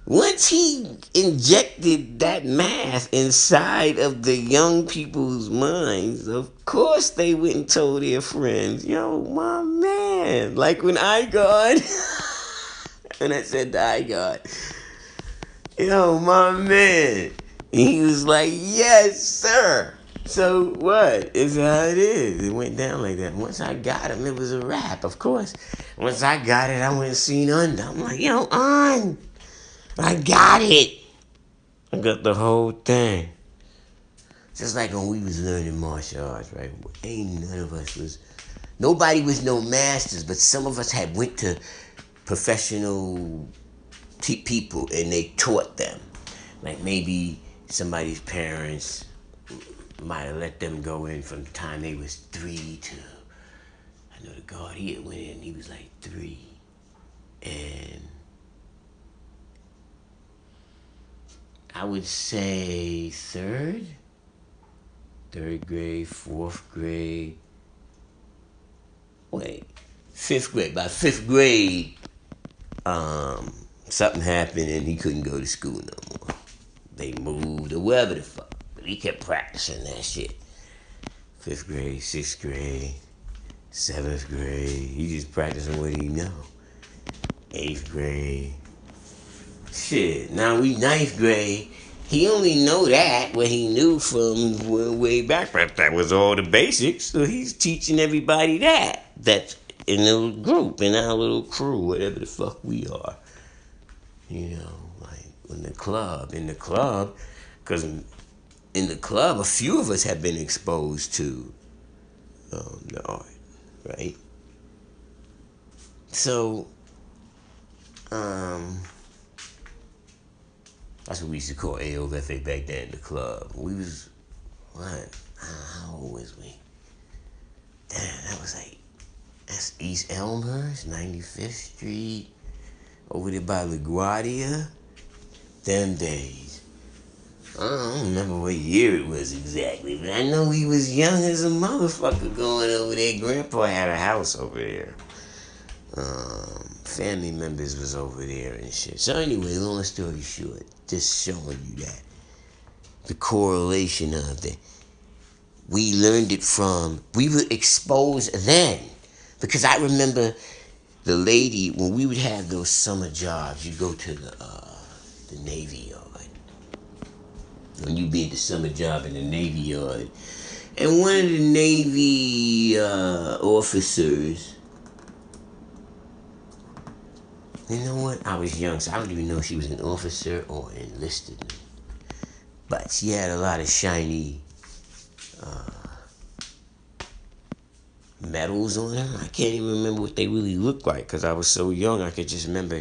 once he injected that math inside of the young people's minds, of course they went and told their friends, yo, my man. Like when I got, and I said to I got, yo, my man. And he was like, yes, sir. So what? It's how it is. It went down like that. Once I got him, it was a wrap, of course. Once I got it, I went and seen Under. I'm like, yo, I got it. I got the whole thing. Just like when we was learning martial arts, right? Ain't none of us was, nobody was no masters, but some of us had went to professional people and they taught them. Like maybe somebody's parents might have let them go in from the time they was 3 to, I know the guard, he had went in, he was like 3. And I would say third grade, 4th grade. Wait, 5th grade. By 5th grade, something happened and he couldn't go to school no more. They moved or wherever the fuck. But he kept practicing that shit. 5th grade, 6th grade, 7th grade. He just practicing what he know. 8th grade. Shit, now we 9th grade. He only know that what he knew from way back, but that was all the basics. So he's teaching everybody that. That's in the group, in our little crew, whatever the fuck we are. You know, like in the club, because in the club, a few of us have been exposed to the art, right? So, that's what we used to call AOFA back then in the club. We was, what? How old was we? Damn, that was like, that's East Elmhurst, 95th Street, over there by LaGuardia. Them days. I don't remember what year it was exactly, but I know we was young as a motherfucker going over there. Grandpa had a house over there. Family members was over there and shit. So anyway, long story short, just showing you that. The correlation of it. We learned it from, we were exposed then. Because I remember the lady, when we would have those summer jobs, you go to the Navy Yard. When you be at the summer job in the Navy Yard. And one of the Navy officers, you know what? I was young, so I don't even know if she was an officer or enlisted. But she had a lot of shiny medals on her. I can't even remember what they really looked like because I was so young. I could just remember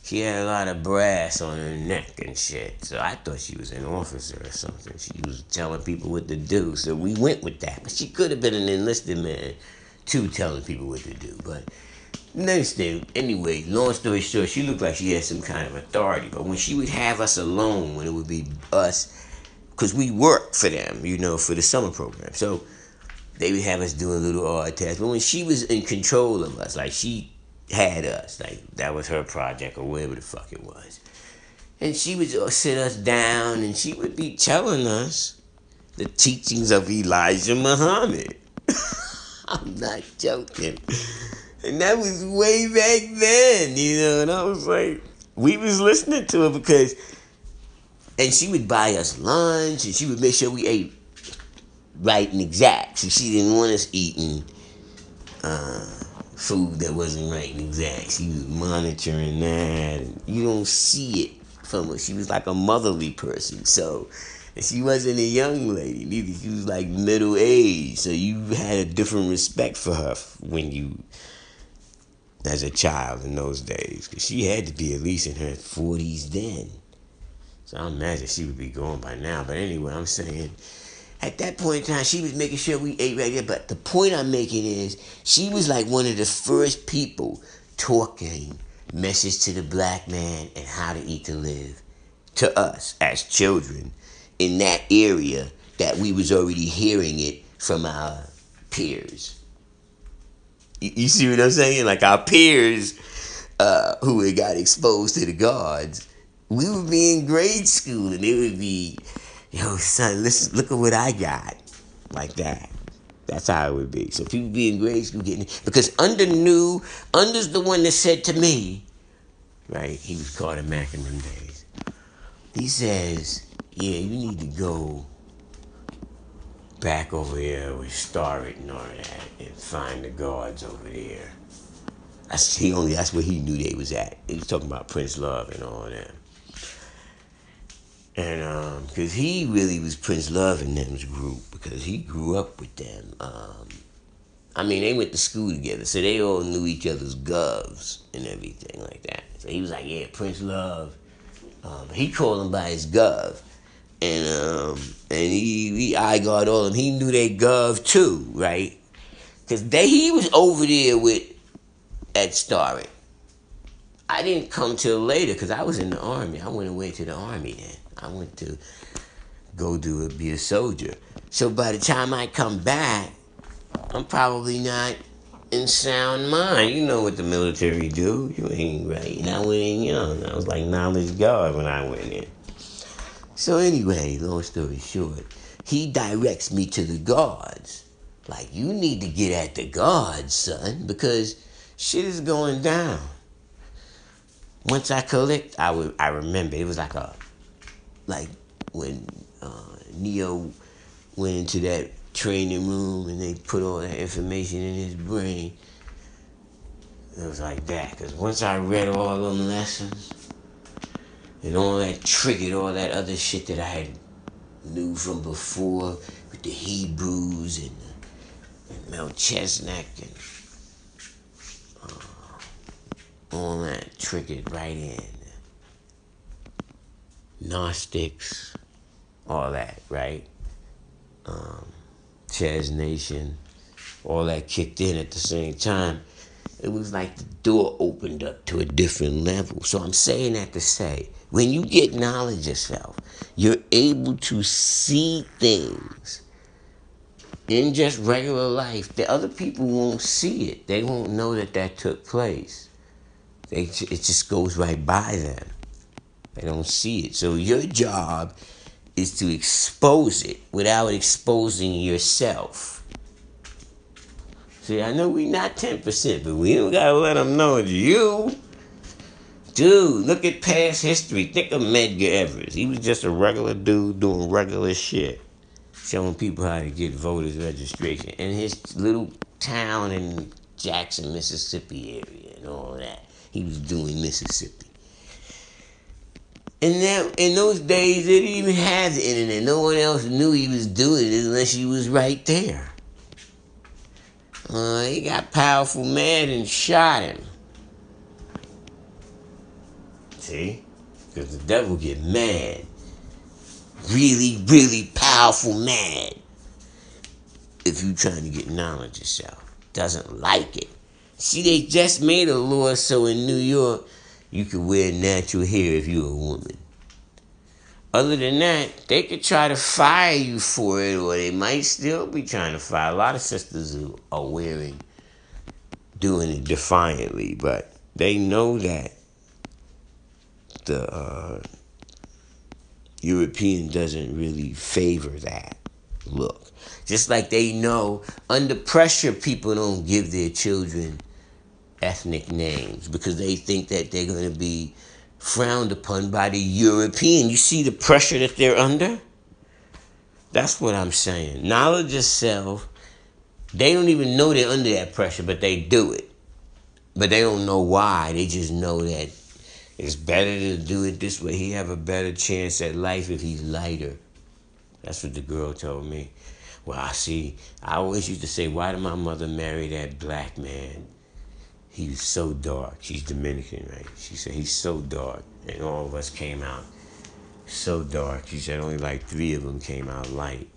she had a lot of brass on her neck and shit. So I thought she was an officer or something. She was telling people what to do. So we went with that. But she could have been an enlisted man too, telling people what to do. But next thing, anyway, long story short, she looked like she had some kind of authority. But when she would have us alone, when it would be us, because we worked for them, you know, for the summer program. So they would have us doing little odd tasks. But when she was in control of us, like she had us, like that was her project or whatever the fuck it was. And she would sit us down and she would be telling us the teachings of Elijah Muhammad. I'm not joking. And that was way back then, you know, and I was like, we was listening to her because, and she would buy us lunch and she would make sure we ate right and exact. So she didn't want us eating food that wasn't right and exact. She was monitoring that. And you don't see it from her. She was like a motherly person. So, and she wasn't a young lady neither. She was like middle aged. So you had a different respect for her when you, as a child in those days. Because she had to be at least in her 40s then. So I imagine she would be gone by now. But anyway, I'm saying, at that point in time, she was making sure we ate right there. But the point I'm making is, she was like one of the first people talking message to the black man and how to eat to live to us as children in that area that we was already hearing it from our peers. You see what I'm saying? Like our peers who had got exposed to the gods, we would be in grade school and it would be, yo, son, listen, look at what I got. Like that. That's how it would be. So people be in grade school getting it. Because Under's the one that said to me, right, he was Carter Mack in them days. He says, yeah, you need to go back over there with Starrett and all that and find the guards over there. That's where he knew they was at. He was talking about Prince Love and all that. And because he really was Prince Love in them's group because he grew up with them. They went to school together, so they all knew each other's govs and everything like that. So he was like, yeah, Prince Love. He called him by his gov. And he eye-guard all of them. He knew they gov too, right? Because he was over there with Ed Starrett. I didn't come till later because I was in the Army. I went away to the Army then. I went to go be a soldier. So by the time I come back, I'm probably not in sound mind. You know what the military do. You ain't right. And I went in young. I was like knowledge guard when I went in. So anyway, long story short, he directs me to the guards. Like, you need to get at the guards, son, because shit is going down. Once I collect, I remember it was like when Neo went into that training room and they put all that information in his brain. It was like that, because once I read all them lessons and all that triggered all that other shit that I had knew from before with the Hebrews and Melchizedek and all that triggered right in. Gnostics, all that, right? Chaz Nation, all that kicked in at the same time. It was like the door opened up to a different level. So I'm saying that to say, when you get knowledge yourself, you're able to see things in just regular life. The other people won't see it. They won't know that took place. It just goes right by them. They don't see it. So your job is to expose it without exposing yourself. See, I know we not 10%, but we don't gotta let them know it's you. Dude, look at past history. Think of Medgar Evers. He was just a regular dude doing regular shit. Showing people how to get voters registration. In his little town in Jackson, Mississippi area and all that. He was doing Mississippi. And now, in those days, they didn't even have the internet. No one else knew he was doing it unless he was right there. He got powerful mad and shot him. See? Because the devil get mad. Really, really powerful mad. If you trying to get knowledge yourself. Doesn't like it. See, they just made a law so in New York, you could wear natural hair if you're a woman. Other than that, they could try to fire you for it, or they might still be trying to fire. A lot of sisters who are doing it defiantly, but they know that the European doesn't really favor that look. Just like they know under pressure, people don't give their children ethnic names because they think that they're going to be frowned upon by the European. You see the pressure that they're under? That's what I'm saying. Knowledge of self, they don't even know they're under that pressure, but they do it. But they don't know why. They just know that it's better to do it this way. He have a better chance at life if he's lighter. That's what the girl told me. Well, I always used to say, why did my mother marry that black man? He was so dark. She's Dominican, right? She said, he's so dark. And all of us came out so dark. She said only like 3 of them came out light.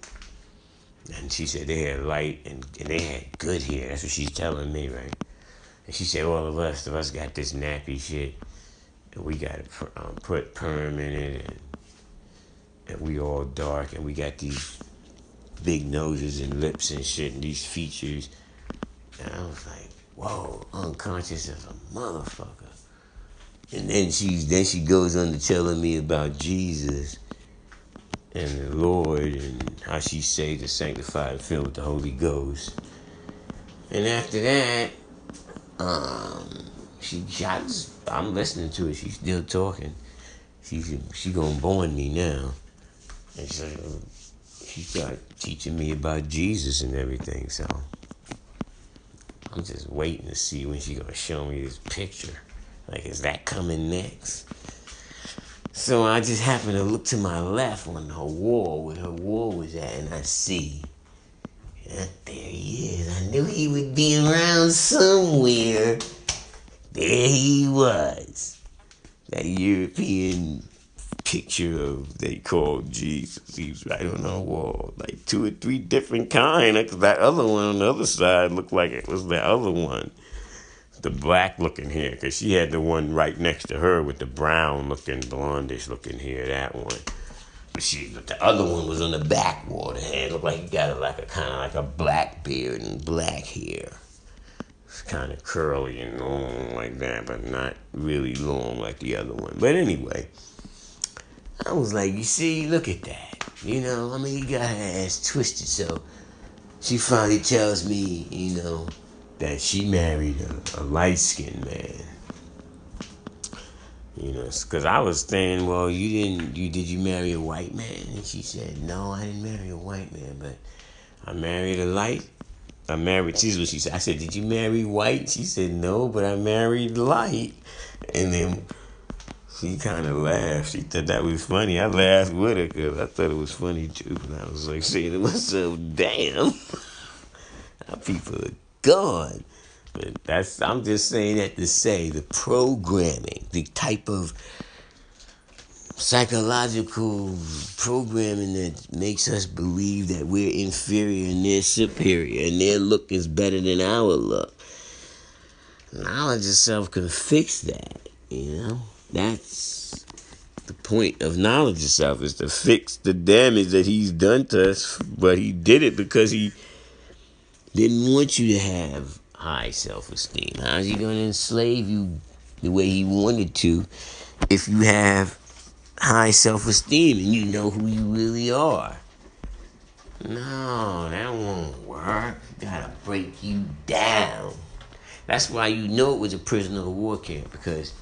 And she said they had light and they had good hair. That's what she's telling me, right? And she said all of us got this nappy shit. And we got to put perm in it. And we all dark. And we got these big noses and lips and shit and these features. And I was like, whoa, unconscious as a motherfucker. And then she goes on to telling me about Jesus and the Lord and how she's saved and sanctified and filled with the Holy Ghost. And after that, I'm listening to it. She's still talking. She gonna born me now. And so she started teaching me about Jesus and everything. So I'm just waiting to see when she gonna show me this picture. Like, is that coming next? So I just happened to look to my left on her wall, where her wall was at, and I see, yeah, there he is. I knew he would be around somewhere. There he was. That European picture of they called Jesus. He was right on our wall, like 2 or 3 different kind. That other one on the other side looked like it was the other one, the black looking hair, because she had the one right next to her with the brown looking, blondish looking hair. That one, but the other one was on the back wall. The hair looked like he got like a kind of like a black beard and black hair. It's kind of curly and long like that, but not really long like the other one. But anyway, I was like, you see, look at that. You know, I mean, he got her ass twisted. So she finally tells me, you know, that she married a light-skinned man. You know, because I was saying, well, did you marry a white man? And she said, no, I didn't marry a white man, but I married this is what she said. I said, did you marry white? She said, no, but I married light. And then she kind of laughed. She thought that was funny. I laughed with her because I thought it was funny too. And I was like saying to myself, damn, our people are gone. But I'm just saying that to say the programming, the type of psychological programming that makes us believe that we're inferior and they're superior and their look is better than our look. Knowledge itself can fix that, you know? That's the point of knowledge itself, is to fix the damage that he's done to us, but he did it because he didn't want you to have high self-esteem. How's he going to enslave you the way he wanted to if you have high self-esteem and you know who you really are? No, that won't work. Gotta break you down. That's why you know it was a prisoner of war camp, because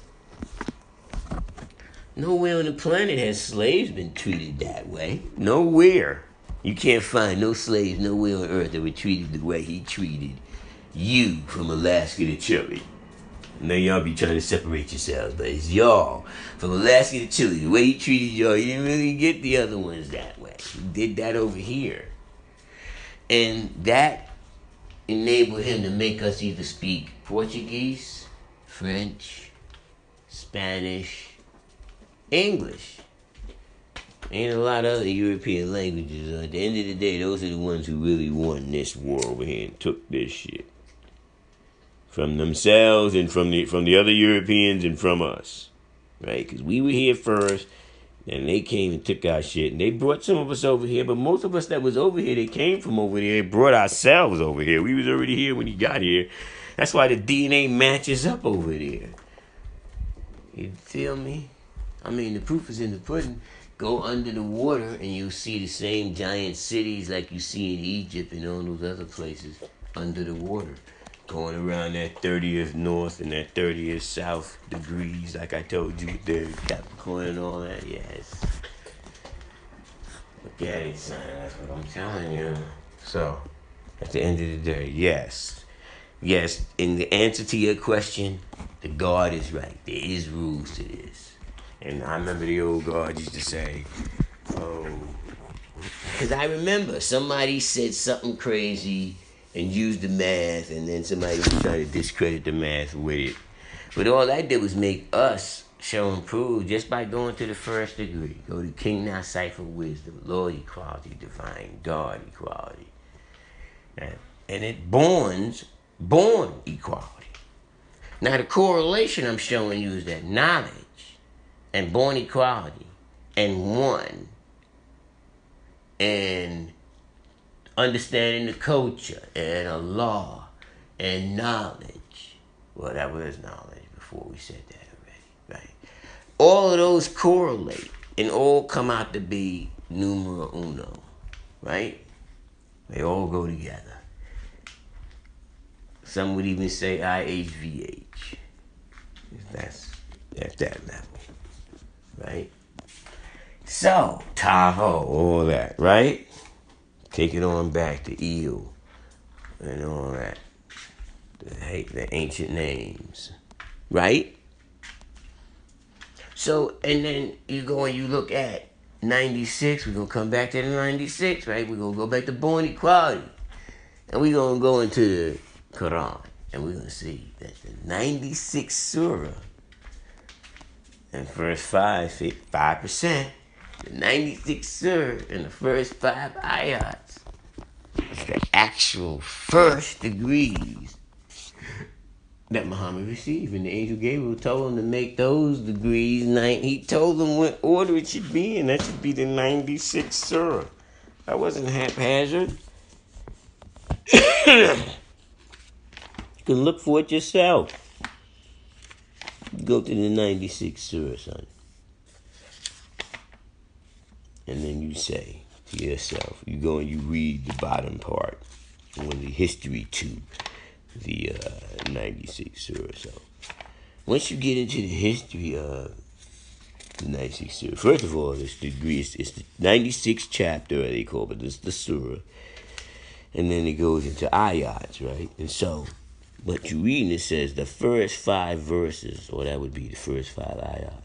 nowhere on the planet has slaves been treated that way. Nowhere. You can't find no slaves nowhere on earth that were treated the way he treated you from Alaska to Chile. Now y'all be trying to separate yourselves, but it's y'all from Alaska to Chile. The way he treated y'all, he didn't really get the other ones that way. He did that over here. And that enabled him to make us either speak Portuguese, French, Spanish, English. Ain't a lot of other European languages. At the end of the day, those are the ones who really won this war over here and took this shit from themselves and from the other Europeans and from us, right? Because we were here first, and they came and took our shit, and they brought some of us over here. But most of us that was over here, they came from over there. They brought ourselves over here. We was already here when he got here. That's why the DNA matches up over there. You feel me? I mean, the proof is in the pudding. Go under the water and you'll see the same giant cities like you see in Egypt and all those other places under the water. Going around that 30th north and that 30th south degrees, like I told you, with the Capricorn and all that. Yes. Look at it, son. That's what I'm telling you. So, at the end of the day, yes. Yes, in the answer to your question, the God is right. There is rules to this. And I remember the old guard used to say, oh, because I remember somebody said something crazy and used the math, and then somebody was trying to discredit the math with it. But all that did was make us show and prove just by going to the first degree. Go to King Now Cipher Wisdom, Lord Equality, Divine God Equality. And it born equality. Now the correlation I'm showing you is that knowledge and born equality and one and understanding the culture and a law and knowledge. Well, that was knowledge before we said that already, right? All of those correlate and all come out to be numero uno, right? They all go together. Some would even say IHVH. That's at that level, right? So, Tahoe, all that, right? Take it on back to eel and all that. The ancient names. Right? So, and then you go and you look at 96. We're going to come back to the 96, right? We're going to go back to born equality. And we're going to go into the Quran. And we're going to see that the 96th surah, and first 5%, the 96th surah in the first 5 ayats, is the actual first degrees that Muhammad received. And the angel Gabriel told him to make those degrees. He told them what order it should be, and that should be the 96th surah. That wasn't haphazard. You can look for it yourself. Go to the 96th surah, son. And then you say to yourself, you go and you read the bottom part, or the history to the 96th surah. So once you get into the history of the 96th surah, first of all, it's the 96th chapter, they call it, it's the surah. And then it goes into ayats, right? And so what you read, it says the first 5 verses, or that would be the first 5 ayats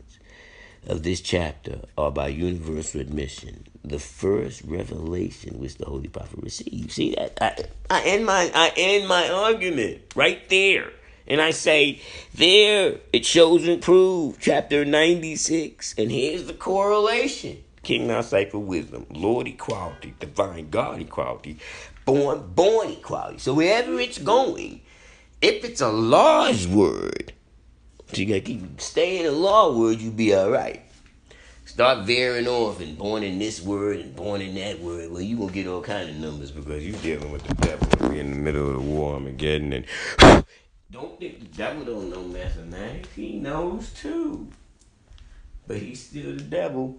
of this chapter, are by universal admission the first revelation which the Holy Prophet received. See that? I end my argument right there. And I say, there, it shows and proves, chapter 96. And here's the correlation. King Now Cypher Wisdom, Lord equality, divine God equality, born equality. So wherever it's going, if it's a law's word, so you gotta keep staying in law word, you be alright. Start veering off and born in this word and born in that word. Well, you gonna get all kind of numbers because you dealing with the devil. We in the middle of the war Armageddon, and don't think the devil don't know mathematics. He knows too. But he's still the devil.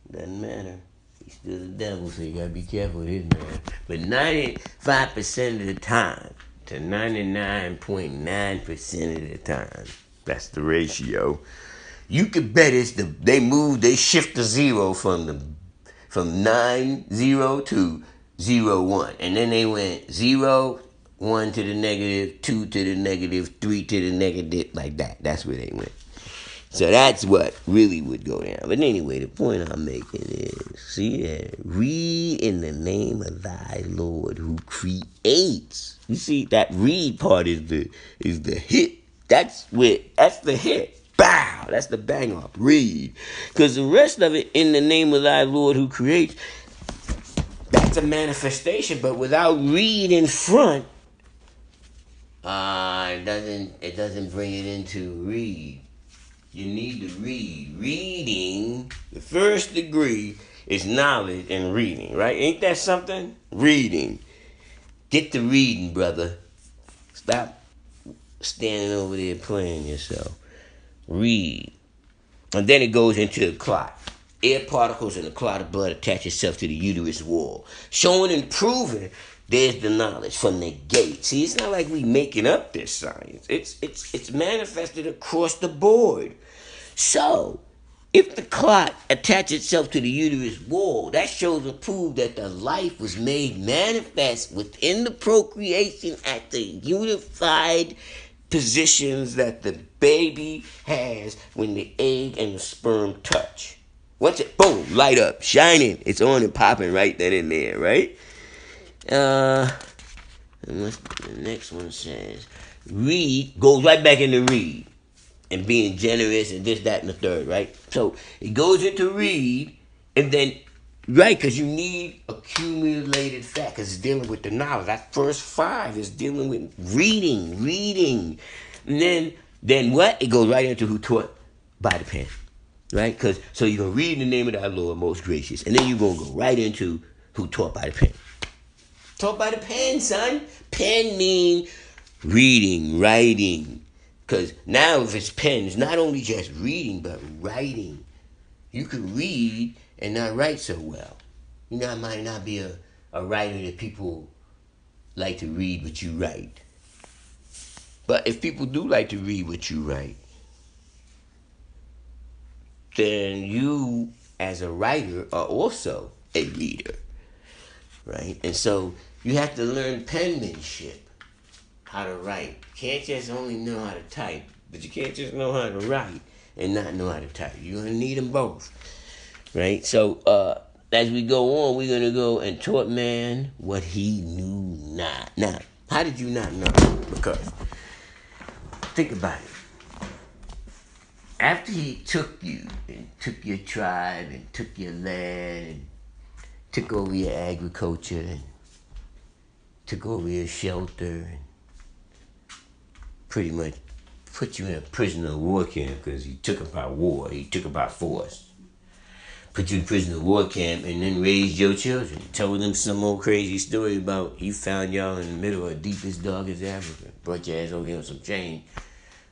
Doesn't matter. He's still the devil, so you gotta be careful with his man. But 95% of the time, to 99.9% of the time, that's the ratio. You could bet it's they shift the 0 from 90 to 01. And then they went 0, 1 to the negative, 2 to the negative, 3 to the negative, like that. That's where they went. So that's what really would go down. But anyway, the point I'm making is, see that? Read in the name of thy Lord who creates. You see, that read part is the hit. That's the hit. Bow. That's the bang up. Read. Because the rest of it, in the name of thy Lord who creates, that's a manifestation. But without read in front, it doesn't bring it into read. You need to read. Reading, the first degree is knowledge and reading, right? Ain't that something? Reading. Get to reading, brother. Stop standing over there playing yourself. Read. And then it goes into the clot. Air particles in the clot of blood attach itself to the uterus wall. Showing and proving there's the knowledge from the gate. See, it's not like we making up this science. It's manifested across the board. So, if the clot attaches itself to the uterus wall, that shows and proves that the life was made manifest within the procreation at the unified positions that the baby has when the egg and the sperm touch. Once it, boom, light up, shining, it's on and popping right then and there, right? And what the next one says, read, goes right back into read. And being generous and this, that, and the third, right? So it goes into read, and then, right, because you need accumulated fact, because it's dealing with the knowledge. That first 5 is dealing with reading. And then what? It goes right into who taught by the pen, right? So you're going to read in the name of thy Lord, most gracious, and then you're going to go right into who taught by the pen. Taught by the pen, son. Pen mean reading, writing. Because now if it's pen, it's not only just reading, but writing. You could read and not write so well. You know, I might not be a writer that people like to read what you write. But if people do like to read what you write, then you, as a writer, are also a reader. right? And so you have to learn penmanship, how to write. You can't just only know how to type, but you can't just know how to write and not know how to type. You're going to need them both, right? So as we go on, we're going to go and taught man what he knew not. Now, how did you not know? Because, think about it. After he took you and took your tribe and took your land and took over your agriculture and took over your shelter and pretty much put you in a prisoner of war camp because he took it by war, he took it by force. Put you in prisoner of war camp and then raised your children. Told them some old crazy story about he found y'all in the middle of the deepest, darkest Africa. Brought your ass over here on some change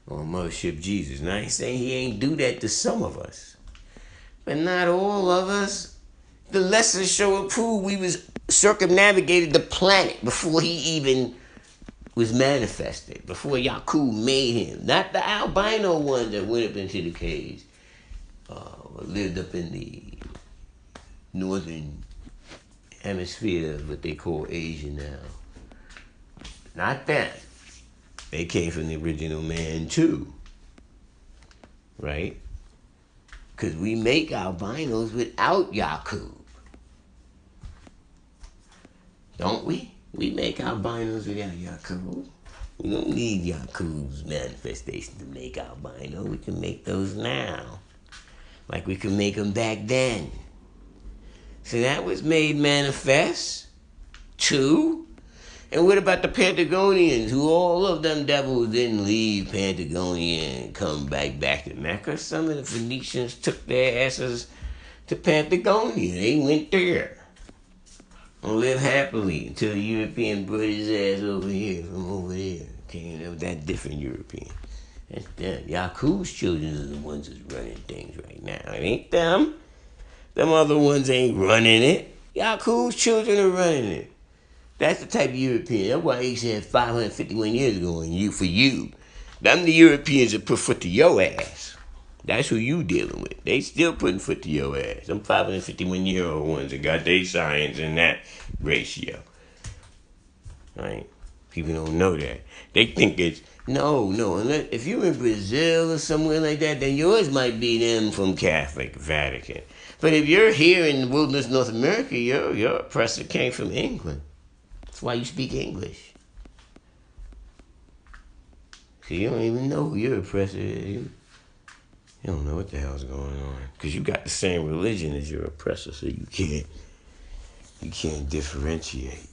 on Mothership Jesus. Now I ain't saying he ain't do that to some of us. But not all of us. The lessons show and prove we was circumnavigated the planet before he even was manifested. Before Yakub made him. Not the albino one that went up into the caves. Lived up in the northern hemisphere of what they call Asia now. Not that. They came from the original man too. Right? Because we make albinos without Yakub. Don't we? We make albinos without Yakub. We don't need Yakub's manifestation to make albino. We can make those now. Like we could make them back then. So that was made manifest too. And what about the Pantagonians, who all of them devils didn't leave Patagonia and come back to Mecca? Some of the Phoenicians took their asses to Patagonia. They went there and lived happily until the European brought his ass over here from over there. Okay, that was that different European. That's them. Yakub's children are the ones that's running things right now. It ain't them. Them other ones ain't running it. Yakub's children are running it. That's the type of European. That's why he said 551 years ago, and you for you. Them the Europeans that put foot to your ass. That's who you dealing with. They still putting foot to your ass. Them 551-year-old ones that got their science in that ratio. Right? People don't know that. They think it's no. Unless if you're in Brazil or somewhere like that, then yours might be them from Catholic Vatican. But if you're here in the wilderness North America, your oppressor came from England. That's why you speak English. So you don't even know who your oppressor is. You don't know what the hell's going on. Because you got the same religion as your oppressor, so you can't differentiate.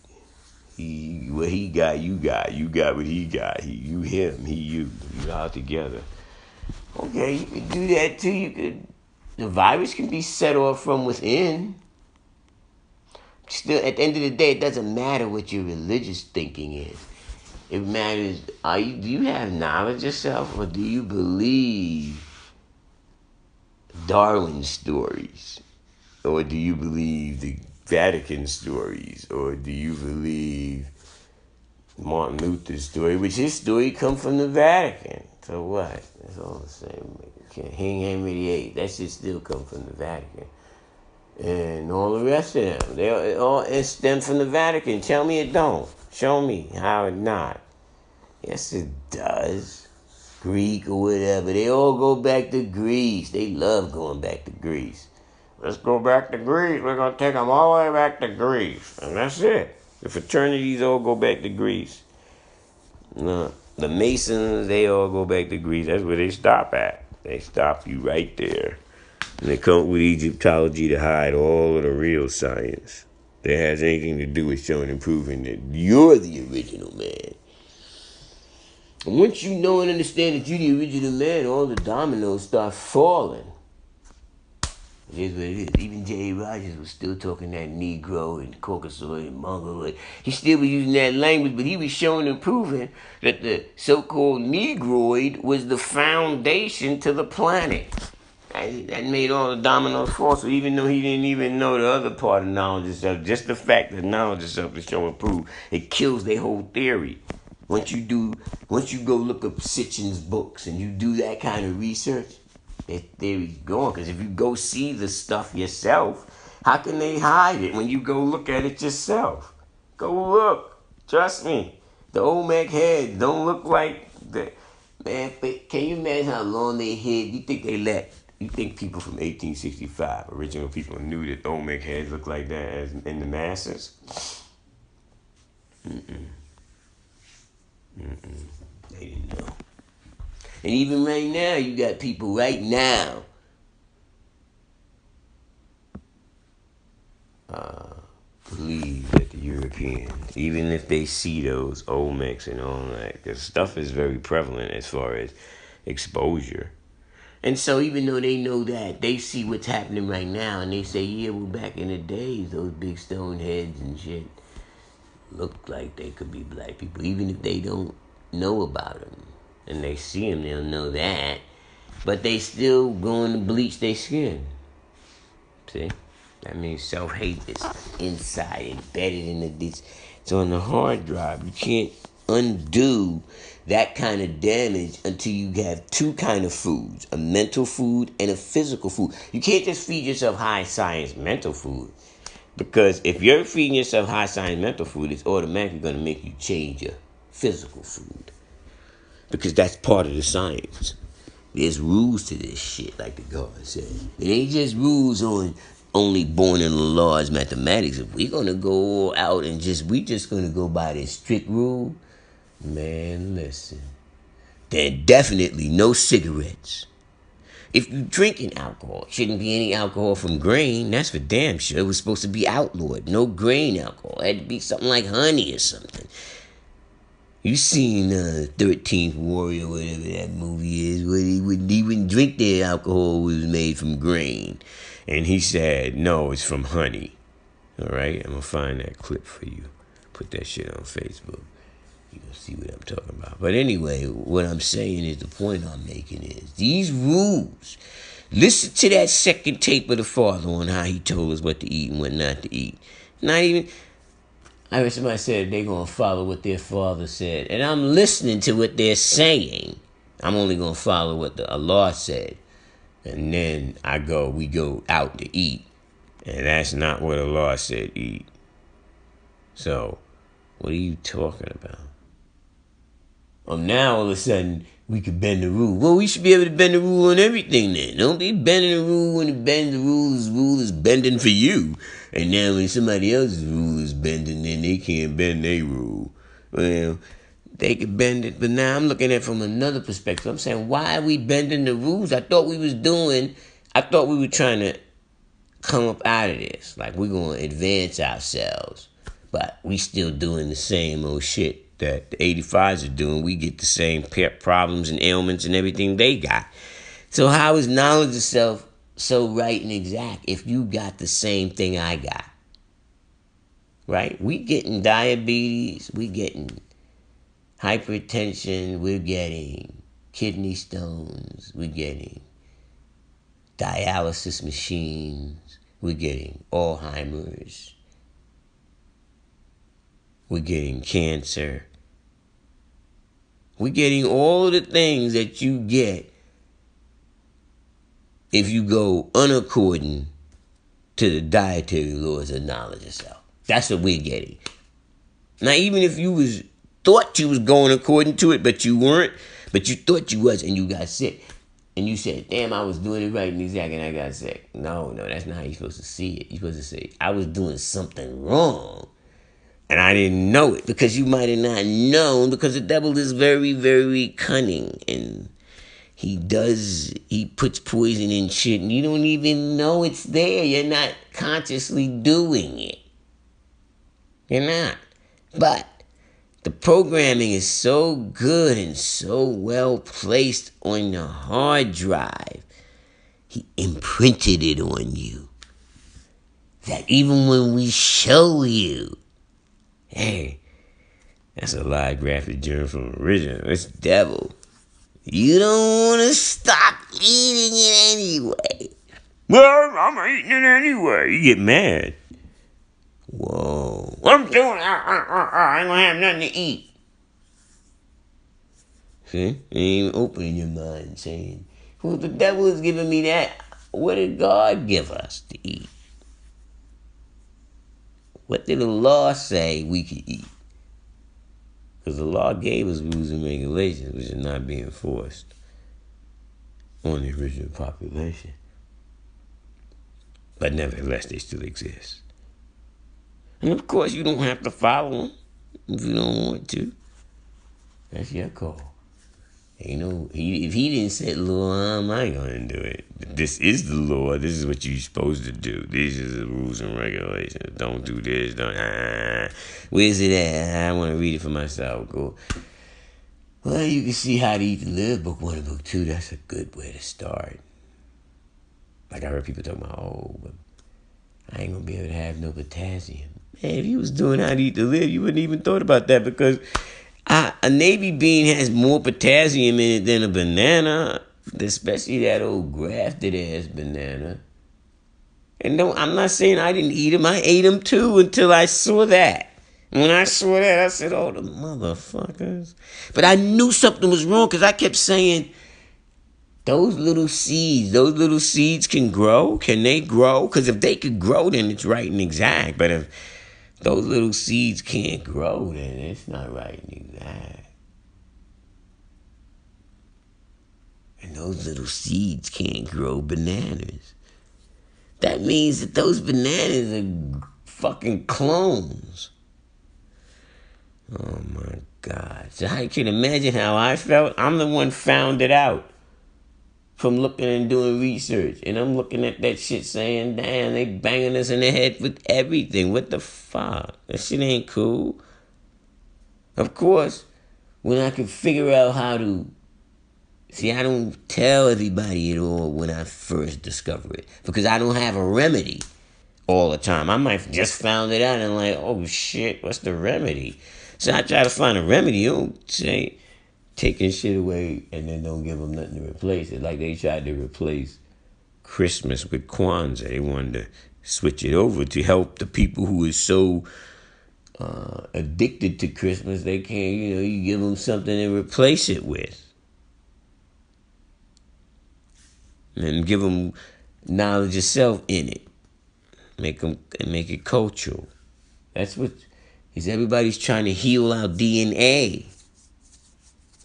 What he got, you got. You got what he got. You him, he you. You all together. Okay, you could do that too. The virus can be set off from within. Still, at the end of the day, it doesn't matter what your religious thinking is. It matters, do you have knowledge yourself, or do you believe Darwin's stories? Or do you believe the Vatican stories? Or do you believe Martin Luther's story, which his story come from the Vatican? So what? It's all the same. King Henry VIII, that shit still come from the Vatican. And all the rest of them. They all stem from the Vatican. Tell me it don't. Show me how it not. Yes, it does. Greek or whatever. They all go back to Greece. They love going back to Greece. Let's go back to Greece. We're going to take them all the way back to Greece. And that's it. The fraternities all go back to Greece. No, the Masons, they all go back to Greece. That's where they stop at. They stop you right there. And they come up with Egyptology to hide all of the real science that has anything to do with showing and proving that you're the original man. And once you know and understand that you're the original man, all the dominoes start falling. It is what it is. Even J.A. Rogers was still talking that Negro and Caucasoid and Mongoloid. He still was using that language, but he was showing and proving that the so-called Negroid was the foundation to the planet. That made all the dominoes fall. So even though he didn't even know the other part of knowledge itself, just the fact that knowledge itself is show and prove, it kills their whole theory. Once you go look up Sitchin's books and you do that kind of research, their theory's gone. Because if you go see the stuff yourself, How can they hide it when you go look at it yourself? Go look. Trust me. The Olmec heads don't look like the man. Can you imagine how long they hid? You think people from 1865, original people, knew that Olmec heads looked like that as in the masses? They didn't know. And even right now, you got people right now believe that the Europeans, even if they see those Olmecs and all that, because stuff is very prevalent as far as exposure. And so even though they know that, they see what's happening right now, and they say, yeah, well, back in the days, those big stone heads and shit look like they could be black people, even if they don't know about them. And they see them, they'll know that. But they still going to bleach their skin. See? That means self-hate is inside, embedded in it's on the hard drive. You can't undo that kind of damage until you have two kind of foods, a mental food and a physical food. You can't just feed yourself high science mental food, because if you're feeding yourself high science mental food, it's automatically going to make you change your physical food, because that's part of the science. There's rules to this shit, like the God said. It ain't just rules on only born in the laws mathematics. If we're gonna go out and we just gonna go by this strict rule, man, listen. Then definitely no cigarettes. If you drinking alcohol, shouldn't be any alcohol from grain. That's for damn sure. It was supposed to be outlawed. No grain alcohol. It had to be something like honey or something. You seen 13th Warrior, whatever that movie is, where he wouldn't drink the alcohol. It was made from grain. And he said, no, it's from honey. All right? I'm going to find that clip for you. Put that shit on Facebook. You're going to see what I'm talking about. But anyway, what I'm saying is, the point I'm making is, these rules. Listen to that second tape of the Father on how he told us what to eat and what not to eat. Not even... I heard somebody said they're going to follow what their father said. And I'm listening to what they're saying. I'm only going to follow what the Allah said. And then we go out to eat. And that's not what Allah said eat. So, what are you talking about? Now all of a sudden, we could bend the rule. Well, we should be able to bend the rule on everything then. Don't be bending the rule when the rule is bending for you. And now when somebody else's rule is bending, then they can't bend their rule. Well, they could bend it, but now I'm looking at it from another perspective. I'm saying, why are we bending the rules? I thought we were trying to come up out of this. Like, we're going to advance ourselves. But we still doing the same old shit that the 85s are doing. We get the same problems and ailments and everything they got. So how is knowledge of self so right and exact if you got the same thing I got? Right? We getting diabetes, we getting hypertension, we're getting kidney stones, we're getting dialysis machines, we're getting Alzheimer's, we're getting cancer. We're getting all the things that you get if you go unaccording to the dietary laws of knowledge of self. That's what we're getting. Now, even if you thought you was going according to it, but you weren't, but you thought you was, and you got sick, and you said, damn, I was doing it right and exact, and I got sick. No, that's not how you're supposed to see it. You're supposed to say, I was doing something wrong, and I didn't know it, because you might have not known, because the devil is very, very cunning, and he puts poison in shit, and you don't even know it's there. You're not consciously doing it. You're not. But the programming is so good and so well placed on the hard drive. He imprinted it on you. That even when we show you, hey, that's a live graphic journal from original. It's devil. You don't want to stop eating it anyway. Well, I'm eating it anyway. You get mad. Whoa. I'm doing it. I ain't going to have nothing to eat. See? You ain't even opening your mind saying, well, the devil is giving me that. What did God give us to eat? What did the law say we could eat? Because the law gave us rules and regulations which are not being enforced on the original population. But nevertheless, they still exist. And of course, you don't have to follow them if you don't want to. That's your call. Ain't no, if he didn't set law, how am I going to do it? This is the law. This is what you're supposed to do. These are the rules and regulations. Don't do this. Don't. Where's it at? I want to read it for myself. Go. Well, you can see How to Eat to Live, book 1 and book 2. That's a good way to start. Like I heard people talking about, oh, but I ain't going to be able to have no potassium. Man, if you was doing How to Eat to Live, you wouldn't even thought about that because a navy bean has more potassium in it than a banana, especially that old grafted ass banana. And no, I'm not saying I didn't eat them. I ate them too until I saw that. When I saw that, I said, oh, the motherfuckers. But I knew something was wrong because I kept saying, those little seeds can grow? Can they grow? Because if they could grow, then it's right and exact. But if those little seeds can't grow, then it's not right and exact. And those little seeds can't grow bananas. That means that those bananas are fucking clones. Oh my God. So I can imagine how I felt. I'm the one found it out from looking and doing research. And I'm looking at that shit saying, damn, they banging us in the head with everything. What the fuck? That shit ain't cool. Of course, when I can figure out how to... See, I don't tell everybody at all when I first discover it. Because I don't have a remedy all the time. I might just found it out and like, oh shit, what's the remedy? So I try to find a remedy. You don't say taking shit away and then don't give them nothing to replace it. Like they tried to replace Christmas with Kwanzaa. They wanted to switch it over to help the people who is so addicted to Christmas. They can't, you give them something to replace it with. And give them knowledge of self in it. Make it cultural. That's what is everybody's trying to heal our DNA.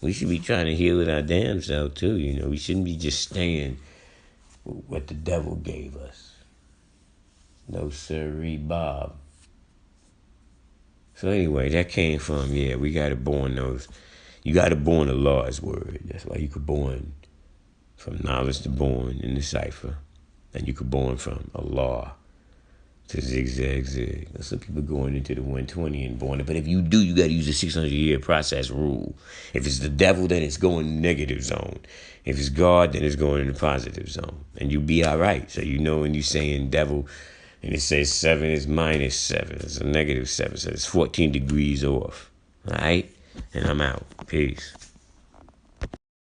We should be trying to heal it our damn self too, We shouldn't be just staying with what the devil gave us. No sirree, Bob. So anyway, that came from, we got to born those. You got to born the Lord's word. That's why you could born from knowledge to born in the cipher. And you could born from a law to zigzag zig. Some people going into the 120 and born it. But if you do, you got to use the 600-year process rule. If it's the devil, then it's going in the negative zone. If it's God, then it's going in the positive zone. And you'll be all right. So when you're saying devil, and it says 7 is -7. It's a -7. So it's 14 degrees off. All right? And I'm out. Peace.